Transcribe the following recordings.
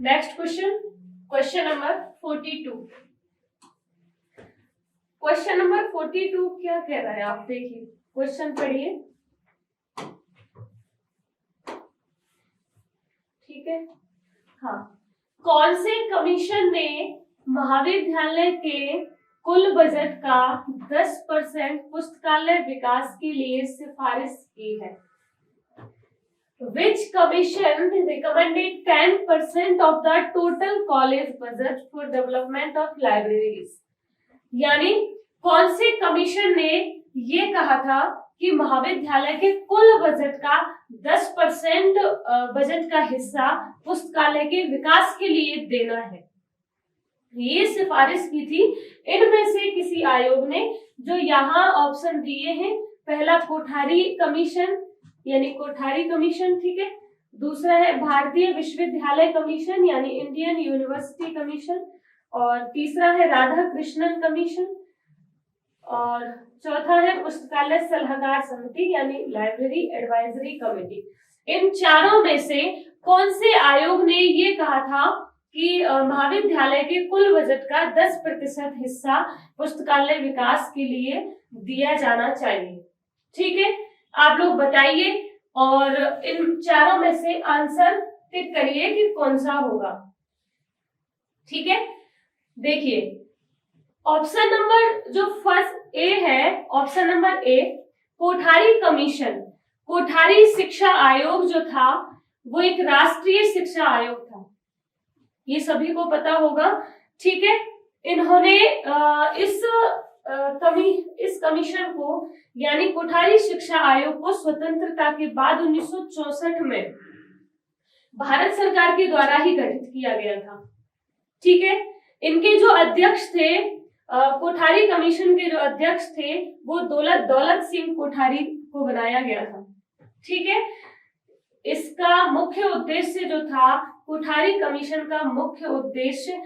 Next question, question number 42। Question number 42 क्या कह रहा है, आप देखिए, क्वेश्चन पढ़िए। ठीक है, हाँ। कौन से कमीशन ने महाविद्यालय के कुल बजट का 10% पुस्तकालय विकास के लिए सिफारिश की है? Which commission recommended 10% of the total college budget for development of libraries? यानी कौन से कमीशन ने ये कहा था कि महाविद्यालय के कुल बजट का 10% बजट का हिस्सा पुस्तकालय के विकास के लिए देना है? ये सिफारिश की थी इनमें से किसी आयोग ने, जो यहाँ ऑप्शन दिए हैं। पहला कोठारी कमीशन यानी कोठारी कमीशन, ठीक है। दूसरा है भारतीय विश्वविद्यालय कमीशन यानी इंडियन यूनिवर्सिटी कमीशन, और तीसरा है राधा कृष्णन कमीशन, और चौथा है पुस्तकालय सलाहकार समिति यानी लाइब्रेरी एडवाइजरी कमेटी। इन चारों में से कौन से आयोग ने ये कहा था कि महाविद्यालय के कुल बजट का 10% हिस्सा पुस्तकालय विकास के लिए दिया जाना चाहिए? ठीक है, आप लोग बताइए और इन चारों में से आंसर टिक करिए कि कौन सा होगा। ठीक है, देखिए ऑप्शन नंबर जो फर्स्ट ए है, option number A Kothari commission, Kothari शिक्षा आयोग जो था वो एक राष्ट्रीय शिक्षा आयोग था, ये सभी को पता होगा। ठीक है, इन्होंने इस कमीशन को यानी कोठारी शिक्षा आयोग को स्वतंत्रता के बाद 1964 में भारत सरकार के द्वारा ही गठित किया गया था। ठीक है, इनके जो अध्यक्ष थे, कोठारी कमीशन के जो अध्यक्ष थे वो दौलत सिंह कोठारी को बनाया गया था। ठीक है, इसका मुख्य उद्देश्य जो था, कोठारी कमीशन का मुख्य उद्देश्य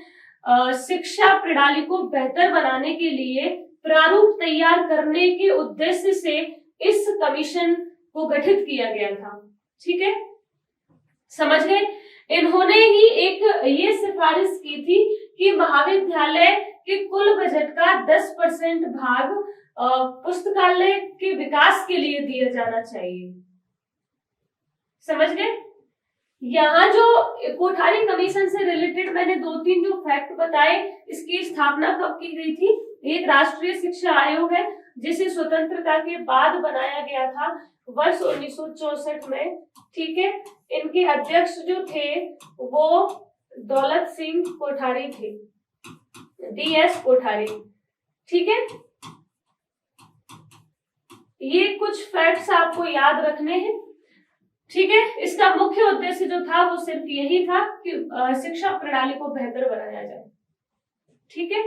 शिक्षा प्रणाली को बेहतर बनाने के लिए प्रारूप तैयार करने के उद्देश्य से इस कमीशन को गठित किया गया था। ठीक है, समझ गए? इन्होंने ही एक ये सिफारिश की थी कि महाविद्यालय के कुल बजट का 10% भाग पुस्तकालय के विकास के लिए दिया जाना चाहिए। समझ गए? यहाँ जो कोठारी कमीशन से रिलेटेड मैंने 2-3 जो फैक्ट बताए, इसकी स्थापना कब की गई थी? एक राष्ट्रीय शिक्षा आयोग है जिसे स्वतंत्रता के बाद बनाया गया था वर्ष 1964 में। ठीक है, इनके अध्यक्ष जो थे वो दौलत सिंह कोठारी थे, DS कोठारी। ठीक है, ये कुछ फैक्ट्स आपको याद रखने हैं। ठीक है, इसका मुख्य उद्देश्य जो था वो सिर्फ यही था कि शिक्षा प्रणाली को बेहतर बनाया जाए। ठीक है,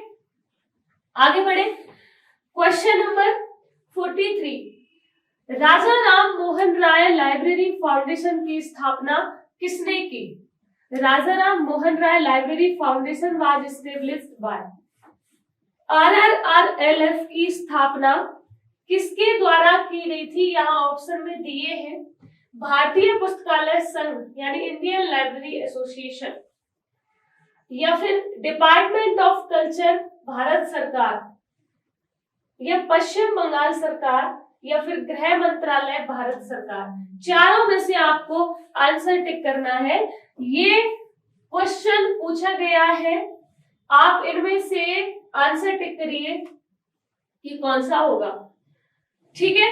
आगे बढ़े। Question number 43, Raja Ram Mohan Roy library foundation की स्थापना किसने की? Raja Ram Mohan Roy library foundation was established by. RRRLF की स्थापना किसके द्वारा की गई थी? यहाँ ऑप्शन में दिए हैं, भारतीय पुस्तकालय संघ यानी इंडियन लाइब्रेरी एसोसिएशन, या फिर डिपार्टमेंट ऑफ कल्चर भारत सरकार, या पश्चिम बंगाल सरकार, या फिर गृह मंत्रालय भारत सरकार। चारों में से आपको आंसर टिक करना है। ये क्वेश्चन पूछा गया है, आप इनमें से आंसर टिक करिए कि कौन सा होगा। ठीक है,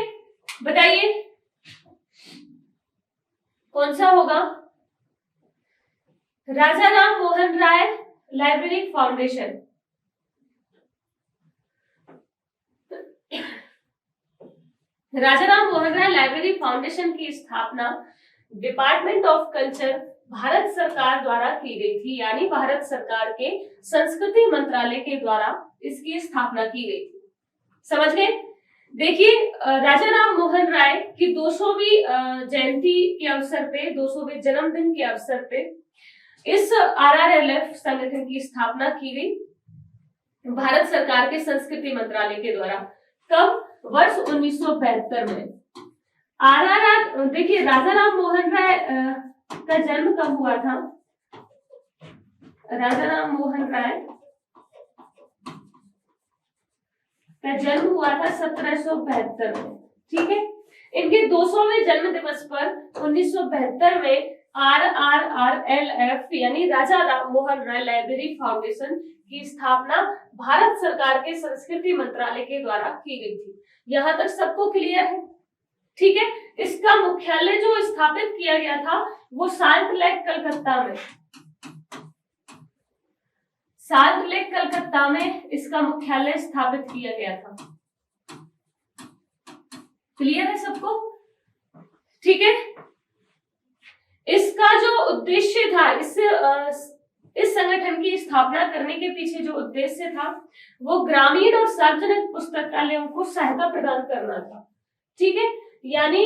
बताइए कौन सा होगा? राजा राम मोहन राय लाइब्रेरी फाउंडेशन। राजा राम मोहन राय लाइब्रेरी फाउंडेशन की स्थापना डिपार्टमेंट ऑफ कल्चर भारत सरकार द्वारा की गई थी, यानी भारत सरकार के संस्कृति मंत्रालय के द्वारा इसकी स्थापना की गई थी। समझ गए? देखिए, राजा राम मोहन राय की 200वीं जयंती के अवसर पे, 200वें जन्मदिन के अवसर पे इस RRLF संगठन की स्थापना की गई भारत सरकार के संस्कृति मंत्रालय के द्वारा। कब? वर्ष 1972 में। देखिए, राजा राम मोहन राय का जन्म कब हुआ था? राजा राम मोहन राय का जन्म हुआ था 1772 में। ठीक है, इनके 200वें जन्म दिवस पर 1972 में RRRLF यानी राजा राम मोहन राय लाइब्रेरी फाउंडेशन की स्थापना भारत सरकार के संस्कृति मंत्रालय के द्वारा की गई थी। यहां तक सबको क्लियर है? ठीक है, इसका मुख्यालय जो स्थापित किया गया था वो साल्ट लेक कलकत्ता में, साल्ट लेक कलकत्ता में इसका मुख्यालय स्थापित किया गया था। क्लियर है सबको? ठीक है, इसका जो उद्देश्य था, इस संगठन की स्थापना करने के पीछे जो उद्देश्य था वो ग्रामीण और सार्वजनिक पुस्तकालयों को सहायता प्रदान करना था। ठीक है, यानी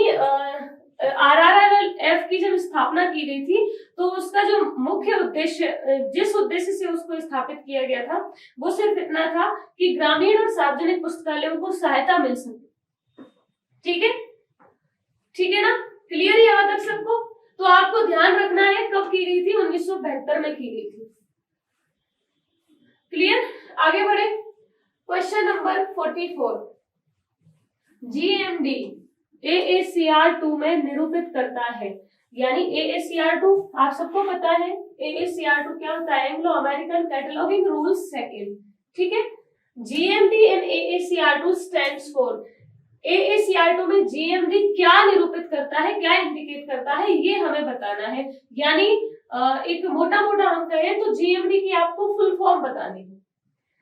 RRRLF की जब स्थापना की गई थी तो उसका जो मुख्य उद्देश्य, जिस उद्देश्य से उसको स्थापित किया गया था वो सिर्फ इतना था कि ग्रामीण और सार्वजनिक पुस्तकालयों को सहायता मिल सके। ठीक है, ठीक है ना? क्लियर है यहां तक सबको? तो आपको ध्यान रखना है कब की गई थी, 1972 में की गई थी। क्लियर? आगे बढ़े, क्वेश्चन नंबर 44। GMD AACR2 में निरूपित करता है, यानी AACR2 आप सबको पता है। AACR2 क्या होता है? Anglo American cataloguing rules second. ठीक है, GMD and AACR2 stands for. AACR2 में GMD क्या निरूपित करता है, क्या इंडिकेट करता है, ये हमें बताना है। यानी एक मोटा मोटा हम कहें तो GMD की आपको फुल फॉर्म बतानी है।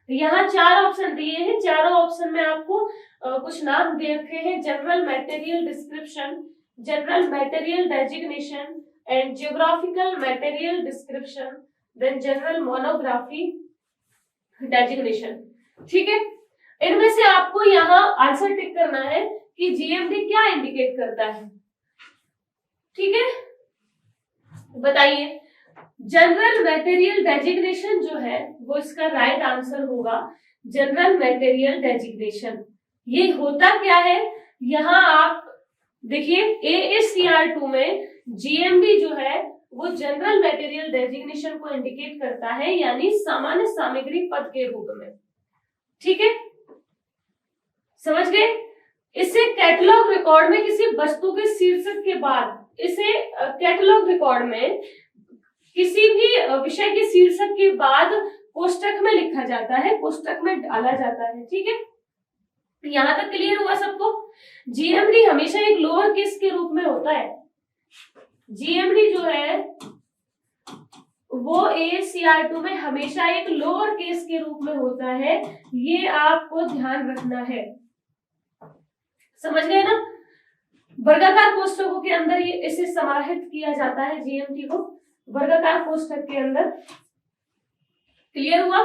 यहाँ 4 ऑप्शन दिए हैं, चारों ऑप्शन में आपको कुछ नाम दे रखे हैं: general material description, general material designation and geographical material description, then general monography designation. ठीक है, इनमें से आपको यहाँ आंसर टिक करना है कि GMD क्या इंडिकेट करता है। ठीक है, बताइए। जनरल मटेरियल डेजिग्नेशन जो है वो इसका राइट आंसर होगा, जनरल मटेरियल डेजिग्नेशन। ये होता क्या है, यहाँ आप देखिए AACR2 में GMD जो है वो जनरल मटेरियल डेजिग्नेशन को इंडिकेट करता है, यानी सामान्य सामग्री पद के रूप में। ठीक है, समझ गए? इसे कैटलॉग रिकॉर्ड में किसी वस्तु के शीर्षक के बाद, इसे कैटलॉग रिकॉर्ड में किसी भी विषय के शीर्षक के बाद कोष्टक में लिखा जाता है, कोष्टक में डाला जाता है। ठीक है, यहां तक क्लियर हुआ सबको? GMD हमेशा एक लोअर केस के रूप में होता है। GMD जो है वो AACR2 में हमेशा एक लोअर केस के रूप में होता है, ये आपको ध्यान रखना है। समझ गए ना? वर्गाकार कोष्ठकों के अंदर ये इसे समाहित किया जाता है, GMD को वर्गाकार कोष्ठक के अंदर। क्लियर हुआ?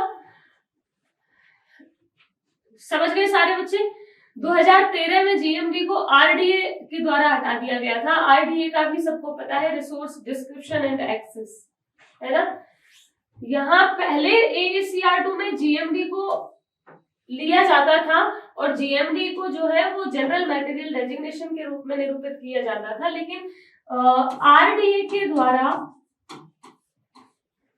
समझ गए सारे बच्चे? 2013 में GMD को RDA के द्वारा हटा दिया गया था। RDA का भी सबको पता है, रिसोर्स डिस्क्रिप्शन एंड एक्सेस, है ना? यहाँ पहले AACR2 में GMD को लिया जाता था और GMD को जो है वो जनरल मटेरियल डेजिग्नेशन के रूप में निरूपित किया जाता था, लेकिन RDA के द्वारा,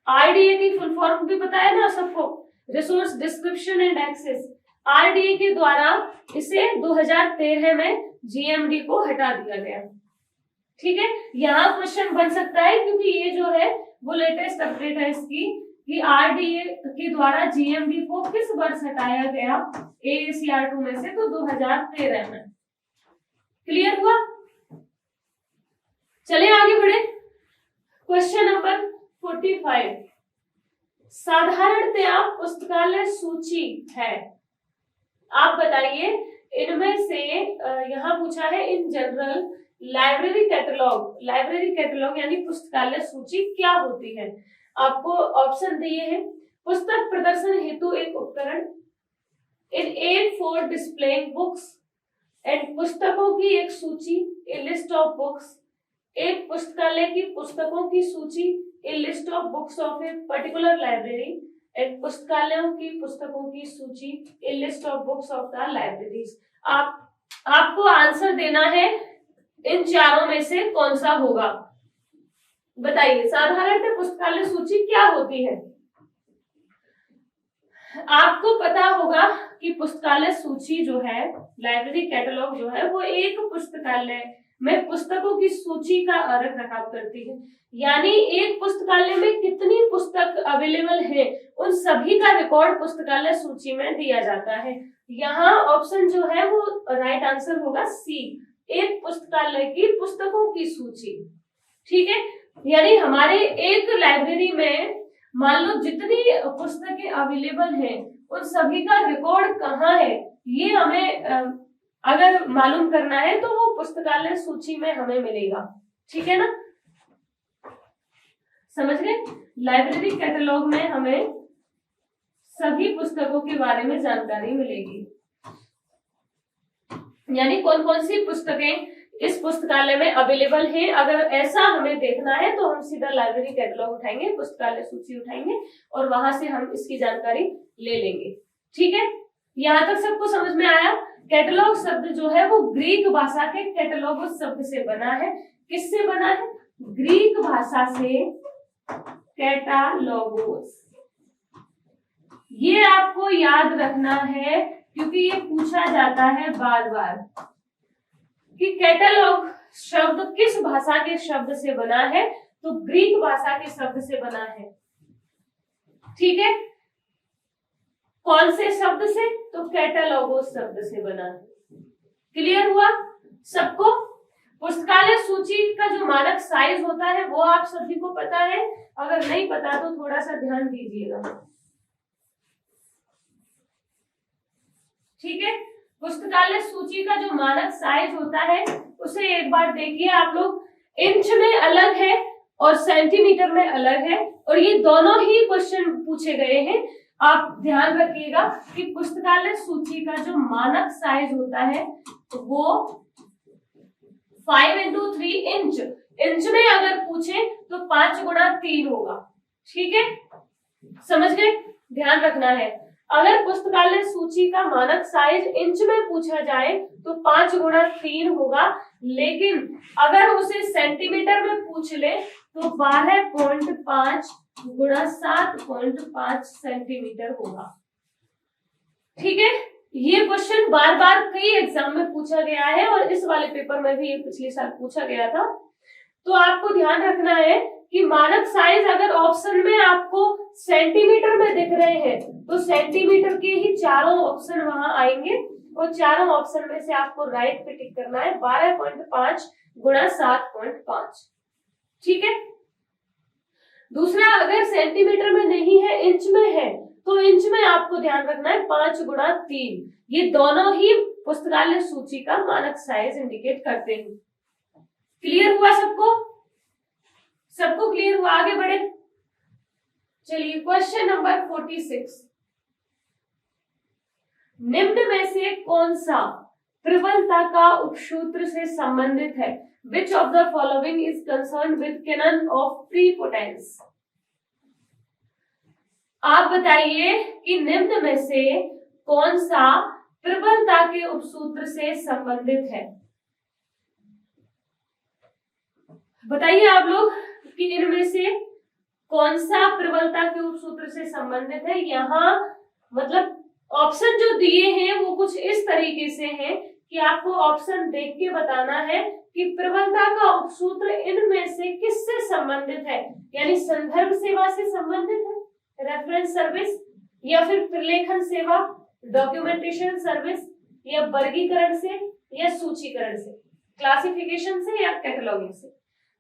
RDA की फुल फॉर्म भी पता है ना सबको, resource description and access. RDA के द्वारा इसे 2013 में GMD को हटा दिया गया। ठीक है, यहाँ क्वेश्चन बन सकता है क्योंकि ये जो है वो लेटेस्ट अपडेट है इसकी, कि RDA के द्वारा GMD को किस वर्ष हटाया गया AACR2 में से, तो 2013 में। क्लियर हुआ? चलिए आगे बढ़े, क्वेश्चन नंबर 45। साधारणतया पुस्तकालय सूची है, आप बताइए इनमें से, यहाँ पूछा है इन जनरल लाइब्रेरी कैटलॉग यानी पुस्तकालय सूची क्या होती है। आपको ऑप्शन दिए हैं: पुस्तक प्रदर्शन हेतु एक उपकरण, an aid for displaying books, and पुस्तकों की एक सूची, ए लिस्ट ऑफ बुक्स, एक पुस्तकालय की पुस्तकों की सूची, a list of books of a particular library, एक पुस्तकालयों की पुस्तकों की सूची, a list of books of the libraries. आपको आंसर देना है इन चारों में से कौन सा होगा। बताइए, साधारणतः पुस्तकालय सूची क्या होती है? आपको पता होगा कि पुस्तकालय सूची जो है, लाइब्रेरी कैटलॉग जो है, वो एक पुस्तकालय में पुस्तकों की सूची का रख रखाव करती है। यानी एक पुस्तकालय में कितनी पुस्तक अवेलेबल है, उन सभी का रिकॉर्ड पुस्तकालय सूची में दिया जाता है। यहाँ ऑप्शन जो है वो राइट आंसर होगा सी, एक पुस्तकालय की पुस्तकों की सूची। ठीक है, यानी हमारे एक लाइब्रेरी में मान लो जितनी पुस्तकें अवेलेबल हैं, उन सभी का रिकॉर्ड कहाँ है, ये हमें अगर मालूम करना है तो वो पुस्तकालय सूची में हमें मिलेगा। ठीक है ना, समझ गए? लाइब्रेरी कैटलॉग में हमें सभी पुस्तकों के बारे में जानकारी मिलेगी, यानी कौन कौन सी पुस्तकें इस पुस्तकालय में अवेलेबल है। अगर ऐसा हमें देखना है तो हम सीधा लाइब्रेरी कैटलॉग उठाएंगे, पुस्तकालय सूची उठाएंगे और वहां से हम इसकी जानकारी ले लेंगे। ठीक है, यहाँ तक सबको समझ में आया? कैटलॉग शब्द जो है वो ग्रीक भाषा के कैटलॉगोस शब्द से बना है। किससे बना है? ग्रीक भाषा से कैटालोगोस। ये आपको याद रखना है क्योंकि ये पूछा जाता है बार बार कि कैटलॉग शब्द किस भाषा के शब्द से बना है, तो ग्रीक भाषा के शब्द से बना है। ठीक है, कौन से शब्द से? तो कैटालोगोस शब्द से बना है। क्लियर हुआ सबको? पुस्तकालय सूची का जो मानक साइज होता है वो आप सभी को पता है, अगर नहीं पता तो थोड़ा सा ध्यान दीजिएगा। ठीक है, पुस्तकालय सूची का जो मानक साइज होता है उसे एक बार देखिए आप लोग, इंच में अलग है और सेंटीमीटर में अलग है, और ये दोनों ही क्वेश्चन पूछे गए हैं। आप ध्यान रखिएगा कि पुस्तकालय सूची का जो मानक साइज होता है वो 5x3 इंच, इंच में अगर पूछे तो 5x3 होगा। ठीक है, समझ गए? ध्यान रखना है, अगर पुस्तकालय सूची का मानक साइज इंच में पूछा जाए तो 5x3 होगा, लेकिन अगर उसे सेंटीमीटर में पूछ ले तो 12.5 गुणा 7.5 सेंटीमीटर होगा। ठीक है, ये क्वेश्चन बार बार कई एग्जाम में पूछा गया है और इस वाले पेपर में भी ये पिछले साल पूछा गया था। तो आपको ध्यान रखना है कि मानक साइज अगर ऑप्शन में आपको सेंटीमीटर में दिख रहे हैं तो सेंटीमीटर के ही चारों ऑप्शन वहां आएंगे और चारों ऑप्शन में से आपको राइट पे टिक करना है 12.5 गुणा 7.5। ठीक है, दूसरा अगर सेंटीमीटर में नहीं है, इंच में है, तो इंच में आपको ध्यान रखना है 5x3। ये दोनों ही पुस्तकालय सूची का मानक साइज इंडिकेट करते हैं। क्लियर हुआ सबको? सबको क्लियर हुआ? आगे बढ़े, चलिए क्वेश्चन नंबर 46। निम्न में से कौन सा प्रबलता का उपसूत्र से संबंधित है? Which of the following is concerned with canon of prepotence? आप बताइए कि निम्न में से कौन सा प्रबलता के उपसूत्र से संबंधित है? बताइए आप लोग कि इनमें से कौन सा प्रबलता के उपसूत्र से संबंधित है। यहाँ मतलब ऑप्शन जो दिए हैं वो कुछ इस तरीके से हैं कि आपको ऑप्शन देख के बताना है कि प्रबलता का उपसूत्र इनमें से किससे संबंधित है, यानी संदर्भ सेवा से संबंधित है, रेफरेंस सर्विस, या फिर प्रलेखन सेवा, डॉक्यूमेंटेशन सर्विस, या वर्गीकरण से, या सूचीकरण से, क्लासिफिकेशन से, या कैटलॉगिंग से।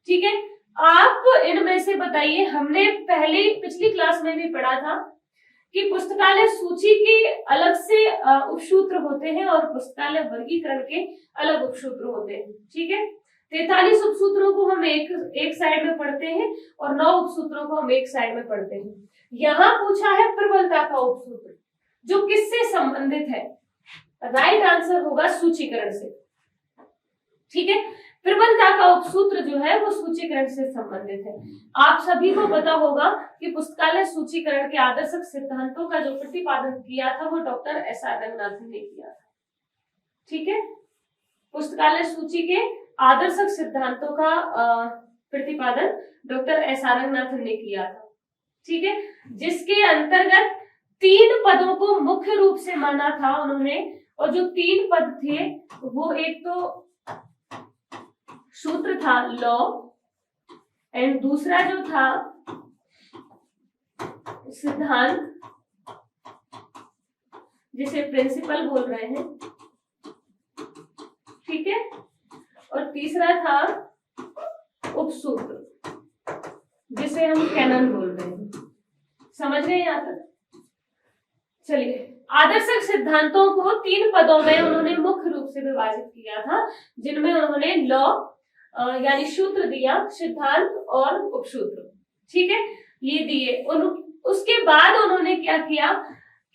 ठीक है, आप इनमें से बताइए। हमने पहले पिछली क्लास में भी पढ़ा था कि पुस्तकालय सूची के अलग से उपसूत्र होते हैं और पुस्तकालय वर्गीकरण के अलग उपसूत्र होते हैं। ठीक है, 43 उपसूत्रों को हम एक साइड में पढ़ते हैं और 9 उपसूत्रों को हम एक साइड में पढ़ते हैं। यहाँ पूछा है प्रबलता का उपसूत्र जो किससे संबंधित है, राइट आंसर होगा सूचीकरण से। ठीक है, प्रबलता का उपसूत्र जो है वो सूचीकरण से संबंधित है। आप सभी को पता होगा कि पुस्तकालय सूचीकरण के आदर्शक सिद्धांतों का जो प्रतिपादन किया था वो डॉक्टर एस आर रंगनाथन ने किया था। ठीक है, पुस्तकालय सूची के आदर्शक सिद्धांतों का प्रतिपादन डॉक्टर एस आर रंगनाथन ने किया था। ठीक है, जिसके अंतर्गत 3 पदों को मुख्य रूप से माना था उन्होंने, और जो 3 पद थे वो एक तो सूत्र था लॉ, एंड दूसरा जो था सिद्धांत जिसे प्रिंसिपल बोल रहे हैं, ठीक है, और तीसरा था उपसूत्र जिसे हम कैनन बोल रहे हैं। समझ गए यहां तक? चलिए, आदर्शक सिद्धांतों को 3 पदों में उन्होंने मुख्य रूप से विभाजित किया था, जिनमें उन्होंने लॉ यानी सूत्र दिया, सिद्धांत और उपसूत्र, ठीक है, ये दिए। उसके बाद उन्होंने क्या किया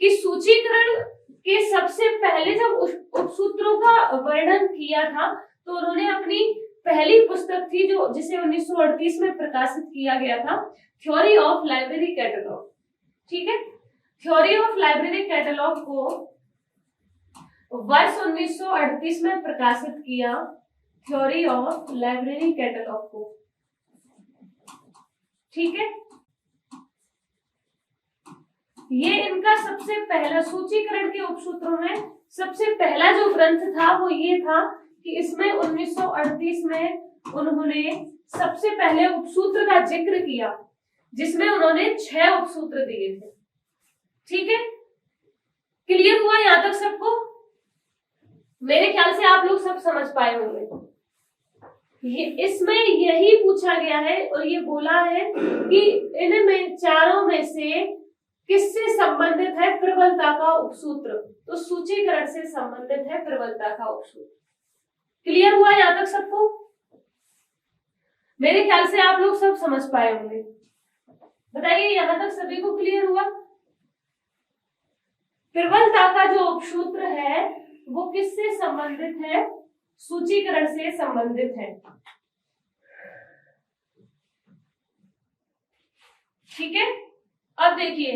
कि सूचीकरण के सबसे पहले जब उपसूत्रों का वर्णन किया था तो उन्होंने अपनी पहली पुस्तक थी जो जिसे 1938 में प्रकाशित किया गया था, थ्योरी ऑफ लाइब्रेरी कैटलॉग, ठीक है, थ्योरी ऑफ लाइब्रेरी कैटलॉग को वर्ष 1938 में प्रकाशित किया, थ्योरी ऑफ लाइब्रेरी कैटलॉग को, ठीक है। ये इनका सबसे पहला सूचीकरण के उपसूत्रों में सबसे पहला जो ग्रंथ था वो ये था कि इसमें 1938 में उन्होंने सबसे पहले उपसूत्र का जिक्र किया, जिसमें उन्होंने 6 उपसूत्र दिए थे, ठीक है। क्लियर हुआ यहां तक सबको? मेरे ख्याल से आप लोग सब समझ पाए होंगे। ये इसमें यही पूछा गया है और ये बोला है कि इनमें चारों में से किससे संबंधित है प्रबलता का उपसूत्र, तो सूचीकरण से संबंधित है प्रबलता का उपसूत्र। क्लियर हुआ यहां तक सबको? मेरे ख्याल से आप लोग सब समझ पाए होंगे। बताइए यहां तक सभी को क्लियर हुआ? प्रबलता का जो उपसूत्र है वो किससे संबंधित है? सूचीकरण से संबंधित है, ठीक है। अब देखिए,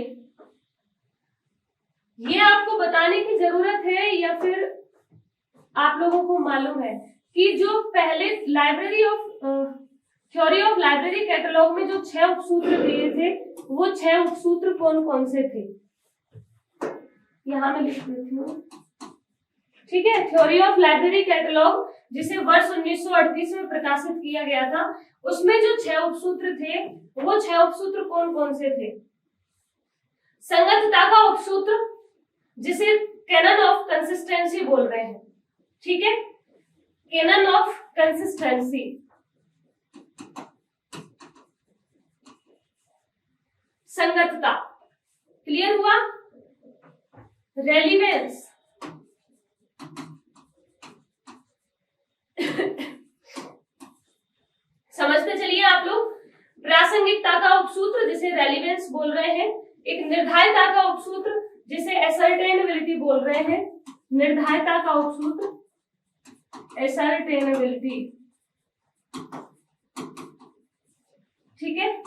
ये आपको बताने की जरूरत है या फिर आप लोगों को मालूम है कि जो पहले library of theory of library catalogue में जो 6 उपसूत्र दिए थे वो 6 उपसूत्र कौन कौन से थे? यहां मैं लिख देती हूँ, ठीक है। थ्योरी ऑफ लाइब्रेरी कैटलॉग जिसे वर्ष 1938 में प्रकाशित किया गया था, उसमें जो 6 उपसूत्र थे वो 6 उपसूत्र कौन कौन से थे? संगतता का उपसूत्र जिसे कैनन ऑफ कंसिस्टेंसी बोल रहे हैं, ठीक है, कैनन ऑफ कंसिस्टेंसी। संगतता, क्लियर हुआ? रेलिवेंस, समझते चलिए आप लोग। प्रासंगिकता का उपसूत्र जिसे रेलिवेंस बोल रहे हैं, एक निर्धारिता का उपसूत्र जिसे एसर्टेनेबिलिटी बोल रहे हैं, निर्धारिता का उपसूत्र एसर्टेनेबिलिटी, ठीक है।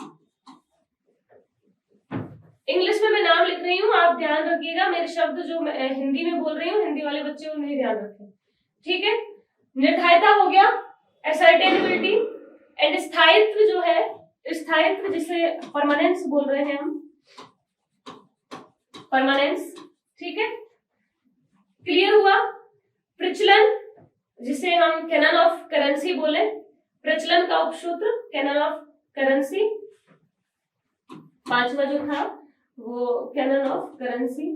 इंग्लिश में मैं नाम लिख रही हूँ, आप ध्यान रखिएगा, मेरे शब्द जो मैं हिंदी में बोल रही हूँ, हिंदी वाले बच्चे उन्हें ध्यान रखें, ठीक है। निर्धारिता हो गया, एसर्टेनेबिलिटी, एंड स्थायित्व जो है, स्थायित्व जिसे परमानेंस बोल रहे हैं हम, परमानेंस, ठीक है। क्लियर हुआ? प्रचलन जिसे हम कैनन ऑफ करेंसी बोले, प्रचलन का उपसूत्र कैनन ऑफ करेंसी, 5वां जो था वो कैनन ऑफ करेंसी,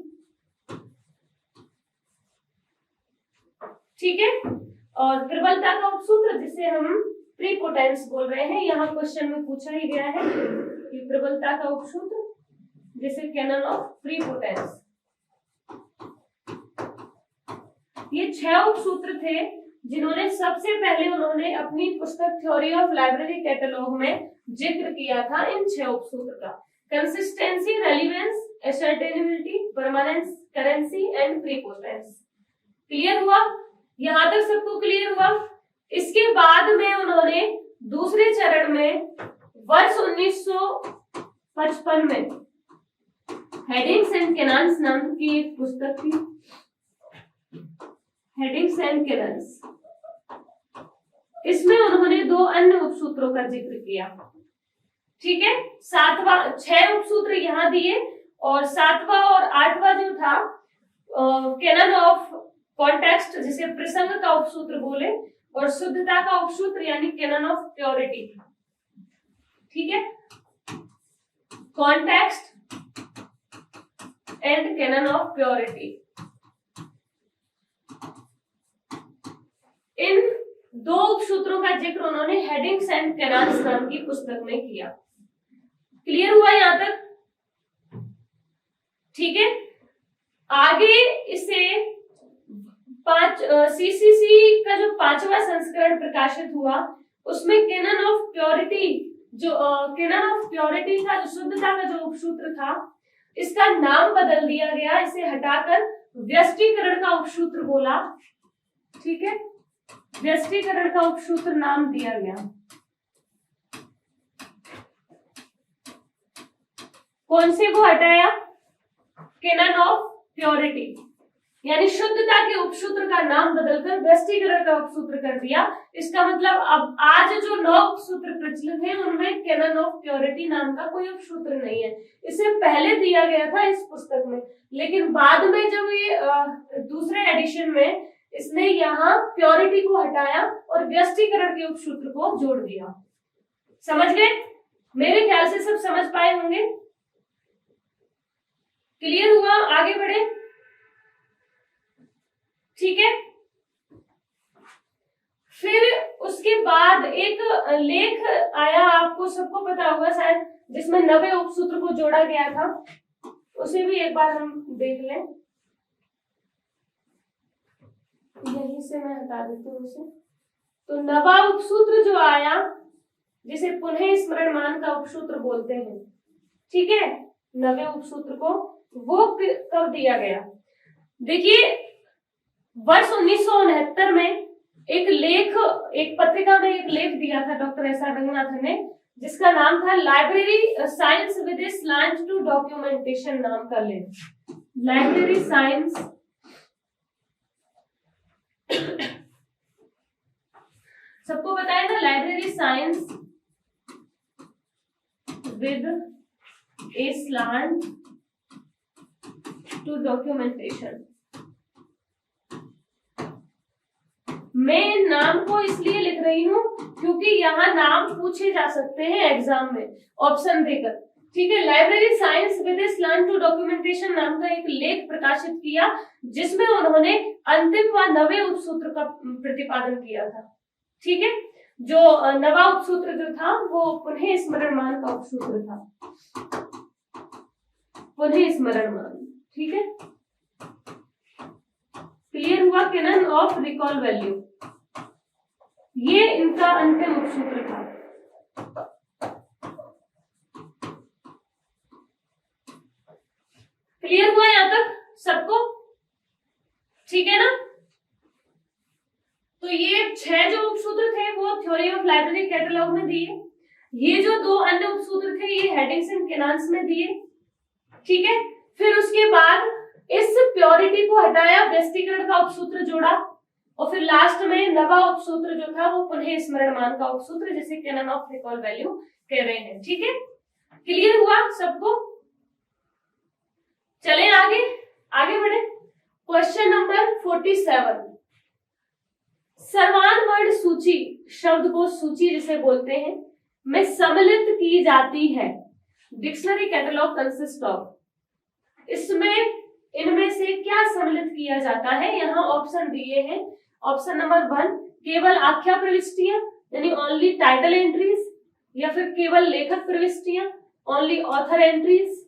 ठीक है। और प्रबलता का उपसूत्र जिसे हम प्रीपोटेंस बोल रहे हैं, यहाँ क्वेश्चन में पूछा ही गया है कि प्रबलता का उपसूत्र जिसे कैनन ऑफ प्रीपोटेंस। ये 6 उपसूत्र थे जिन्होंने सबसे पहले उन्होंने अपनी पुस्तक थ्योरी ऑफ लाइब्रेरी कैटलॉग में जिक्र किया था, इन 6 उपसूत्र का, consistency, relevance, ascertainability, permanence, currency and prepotence. Clear हुआ? यहां तक सबको क्लियर हुआ? इसके बाद में उन्होंने दूसरे चरण में वर्ष 1955 में हेडिंग्स एंड कैनन्स नाम की एक पुस्तक थी, हेडिंग्स एंड कैनन्स, इसमें उन्होंने 2 अन्य उपसूत्रों का जिक्र किया, ठीक है। 6 उपसूत्र यहां दिए और सातवां और आठवां जो था कैनन ऑफ कॉन्टेक्स्ट, जिसे प्रसंग का उपसूत्र बोले, और शुद्धता का उपसूत्र यानी कैनन ऑफ प्योरिटी। ठीक है, context and canon of purity. इन दो उपसूत्रों का जिक्र उन्होंने हेडिंग्स एंड कैनान्स नाम की पुस्तक में किया। क्लियर हुआ यहां तक? ठीक है, आगे इसे सीसीसी का जो 5वां संस्करण प्रकाशित हुआ उसमें कैनन ऑफ प्योरिटी, जो कैनन ऑफ प्योरिटी था, जो शुद्धता का जो उपसूत्र था, इसका नाम बदल दिया गया। इसे हटाकर व्यष्टीकरण का उपसूत्र बोला। ठीक है, व्यष्टीकरण का उपसूत्र नाम दिया गया। कौन से को हटाया? कैनन ऑफ प्योरिटी, यानी शुद्धता के उपसूत्र का नाम बदलकर व्यष्टीकरण का उपसूत्र कर दिया। इसका मतलब अब आज जो 9 उपसूत्र प्रचलित हैं उनमें कैनन ऑफ प्योरिटी नाम का कोई उपसूत्र नहीं है। इसे पहले दिया गया था इस पुस्तक में, लेकिन बाद में जब ये दूसरे एडिशन में इसने यहाँ प्योरिटी को हटाया और व्यष्टीकरण के उपसूत्र को जोड़ दिया। समझ गए? मेरे ख्याल से सब समझ पाए होंगे। क्लियर हुआ? आगे बढ़े। ठीक है, फिर उसके बाद एक लेख आया, आपको सबको पता होगा शायद, जिसमें 9वें उपसूत्र को जोड़ा गया था। उसे भी एक बार हम देख लें। यहीं से मैं हटा देती हूँ उसे। तो 9वां उपसूत्र जो आया, जिसे पुनः स्मरणमान का उपसूत्र बोलते हैं, ठीक है, 9वें उपसूत्र को वो कब दिया गया? देखिए, वर्ष 1969 में एक पत्रिका में एक लेख दिया था डॉक्टर एस.आर. रंगनाथन ने, जिसका नाम था library science with a slant to documentation नाम का लेख। लाइब्रेरी साइंस सबको पता है ना, library science with a slant to documentation. मैं नाम को इसलिए लिख रही हूं क्योंकि यहाँ नाम पूछे जा सकते हैं एग्जाम में ऑप्शन देकर। ठीक है, library science with a slant to documentation नाम का एक लेख प्रकाशित किया, जिसमें उन्होंने अंतिम व 9वें उपसूत्र का प्रतिपादन किया था। ठीक है, जो 9वां उपसूत्र जो था वो पुनः स्मरणमान का उपसूत्र था, पुनः स्मरणमान। ठीक है, क्लियर हुआ? कैनन ऑफ रिकॉल वैल्यू, ये इनका अंतिम उपसूत्र था। क्लियर हुआ यहां तक सबको? ठीक है ना? तो ये 6 जो उपसूत्र थे वो थ्योरी ऑफ लाइब्रेरी कैटलॉग में दिए। ये जो 2 अन्य उपसूत्र थे ये हेडिंग्स एंड कैनान्स में दिए। ठीक है, फिर उसके बाद इस प्योरिटी को हटाया, व्यष्टीकरण का उपसूत्र जोड़ा, और फिर लास्ट में 9वां उपसूत्र जो था वो पुनः स्मरणमान का उपसूत्र, जिसे कैनन ऑफ रिकॉल वैल्यू कह रहे हैं। ठीक है, क्लियर हुआ सबको? चलें आगे बढ़े। क्वेश्चन नंबर 47, सर्वान वर्ण सूची, शब्द को सूची जिसे बोलते हैं, में सम्मिलित की जाती है। डिक्शनरी कैटलॉग कंसिस्ट ऑफ, इसमें इनमें से क्या सम्मिलित किया जाता है? यहाँ ऑप्शन दिए हैं। ऑप्शन नंबर 1, केवल आख्या प्रविष्टियां यानी ओनली टाइटल एंट्रीज, या फिर केवल लेखक प्रविष्टियां ओनली ऑथर एंट्रीज,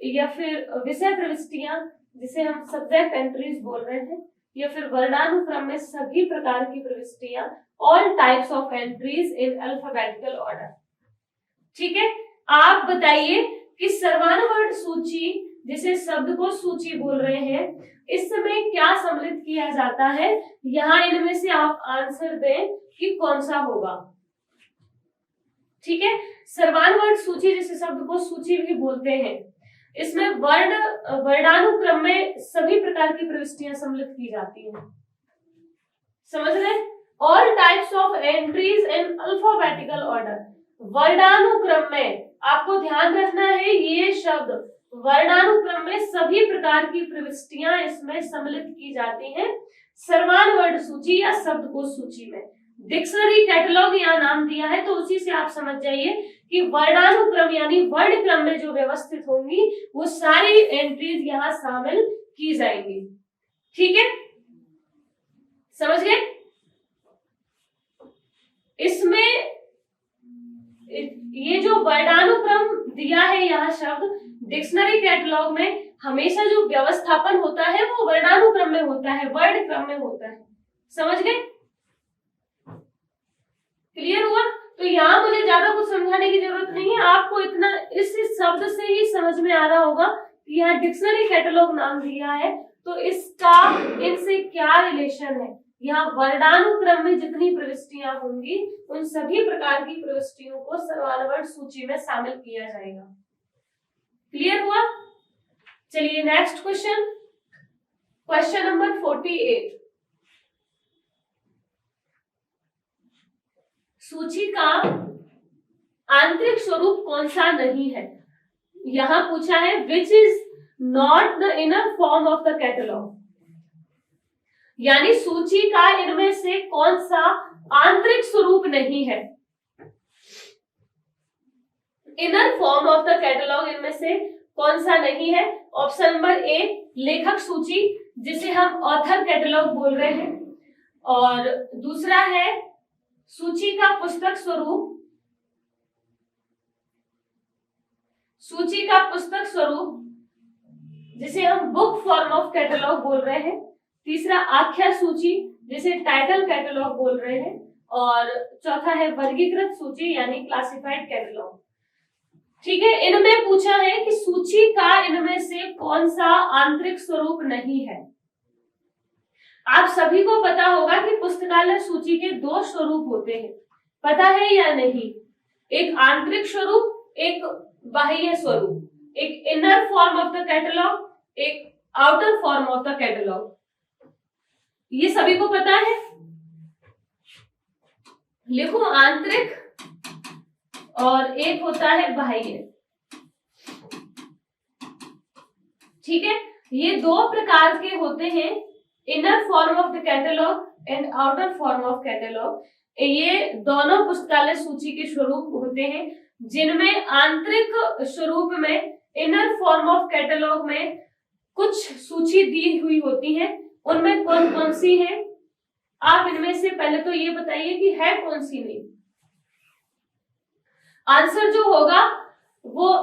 या फिर विषय प्रविष्टियां जिसे हम सब्जेक्ट एंट्रीज बोल रहे हैं, या फिर वर्णानुक्रम में सभी प्रकार की प्रविष्टियां, all types of entries in alphabetical order. ठीक है, आप बताइए कि सर्वान वर्ण सूची जिसे शब्द को सूची बोल रहे हैं, इसमें क्या सम्मिलित किया जाता है? यहाँ इनमें से आप आंसर दें कि कौन सा होगा। ठीक है, सर्वान वर्ण सूची जिसे शब्द को सूची भी बोलते हैं, इसमें वर्णानुक्रम में सभी प्रकार की प्रविष्टियां सम्मिलित की जाती हैं। समझ रहे? All types of entries in alphabetical order, वर्णानुक्रम में। आपको ध्यान रखना है ये शब्द वर्णानुक्रम में सभी प्रकार की प्रविष्टियां इसमें सम्मिलित की जाती हैं सर्वान वर्ण सूची या शब्दकोश सूची में। डिक्शनरी कैटलॉग यहाँ नाम दिया है तो उसी से आप समझ जाइए कि वर्णानुक्रम यानी वर्ण क्रम में जो व्यवस्थित होंगी वो सारी एंट्रीज यहाँ शामिल की जाएंगी। ठीक है, समझ गए? इसमें ये जो वर्णानुक्रम दिया है यहाँ शब्द, डिक्शनरी कैटलॉग में हमेशा जो व्यवस्थापन होता है वो वर्णानुक्रम में होता है, वर्ण क्रम में होता है। समझ गए? क्लियर हुआ? तो यहाँ मुझे ज्यादा कुछ समझाने की जरूरत नहीं है, आपको इतना इस शब्द से ही समझ में आ रहा होगा कि यहाँ डिक्शनरी कैटलॉग नाम दिया है तो इसका इनसे क्या रिलेशन है। यहाँ वर्णानुक्रम में जितनी प्रविष्टियां होंगी उन सभी प्रकार की प्रविष्टियों को सर्वानुवर्ण सूची में शामिल किया जाएगा। क्लियर हुआ? चलिए नेक्स्ट क्वेश्चन, क्वेश्चन नंबर 48। सूची का आंतरिक स्वरूप कौन सा नहीं है? यहां पूछा है which is not the inner form of the catalogue, यानी सूची का इनमें से कौन सा आंतरिक स्वरूप नहीं है। Inner form of the catalogue इनमें से कौन सा नहीं है? ऑप्शन नंबर ए लेखक सूची, जिसे हम ऑथर कैटलॉग बोल रहे हैं, और दूसरा है सूची का पुस्तक स्वरूप, सूची का पुस्तक स्वरूप जिसे हम बुक फॉर्म ऑफ कैटलॉग बोल रहे हैं, तीसरा आख्या सूची जिसे टाइटल कैटलॉग बोल रहे हैं, और चौथा है वर्गीकृत सूची यानी क्लासिफाइड कैटलॉग। ठीक है, इनमें पूछा है कि सूची का इनमें से कौन सा आंतरिक स्वरूप नहीं है। आप सभी को पता होगा कि पुस्तकालय सूची के दो स्वरूप होते हैं, पता है या नहीं? एक आंतरिक स्वरूप, एक बाह्य स्वरूप, एक inner form of the catalogue, एक outer form of the catalogue. ये सभी को पता है? लिखो आंतरिक और एक होता है बाह्य। ठीक है, ये दो प्रकार के होते हैं, inner form of the catalogue and outer form of catalogue. ये दोनों पुस्तकालय सूची के स्वरूप होते हैं, जिनमें आंतरिक स्वरूप में इनर फॉर्म ऑफ कैटलॉग में कुछ सूची दी हुई होती है। उनमें कौन कौन सी है? आप इनमें से पहले तो ये बताइए कि है कौन सी नहीं। आंसर जो होगा वो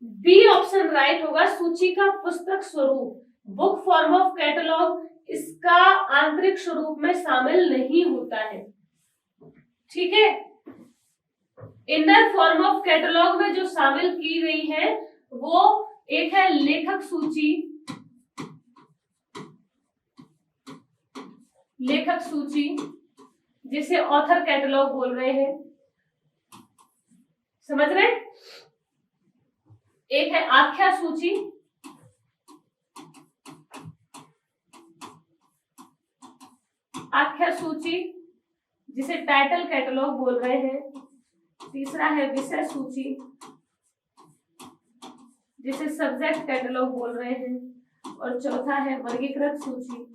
बी ऑप्शन राइट होगा, सूची का पुस्तक स्वरूप, बुक फॉर्म ऑफ कैटलॉग इसका आंतरिक स्वरूप में शामिल नहीं होता है। ठीक है, इनर फॉर्म ऑफ कैटलॉग में जो शामिल की गई है वो एक है लेखक सूची, लेखक सूची जिसे ऑथर कैटलॉग बोल रहे हैं, समझ रहे? एक है आख्या सूची, आख्या सूची जिसे टाइटल कैटलॉग बोल रहे हैं, तीसरा है विषय सूची जिसे सब्जेक्ट कैटलॉग बोल रहे हैं, और चौथा है वर्गीकृत सूची,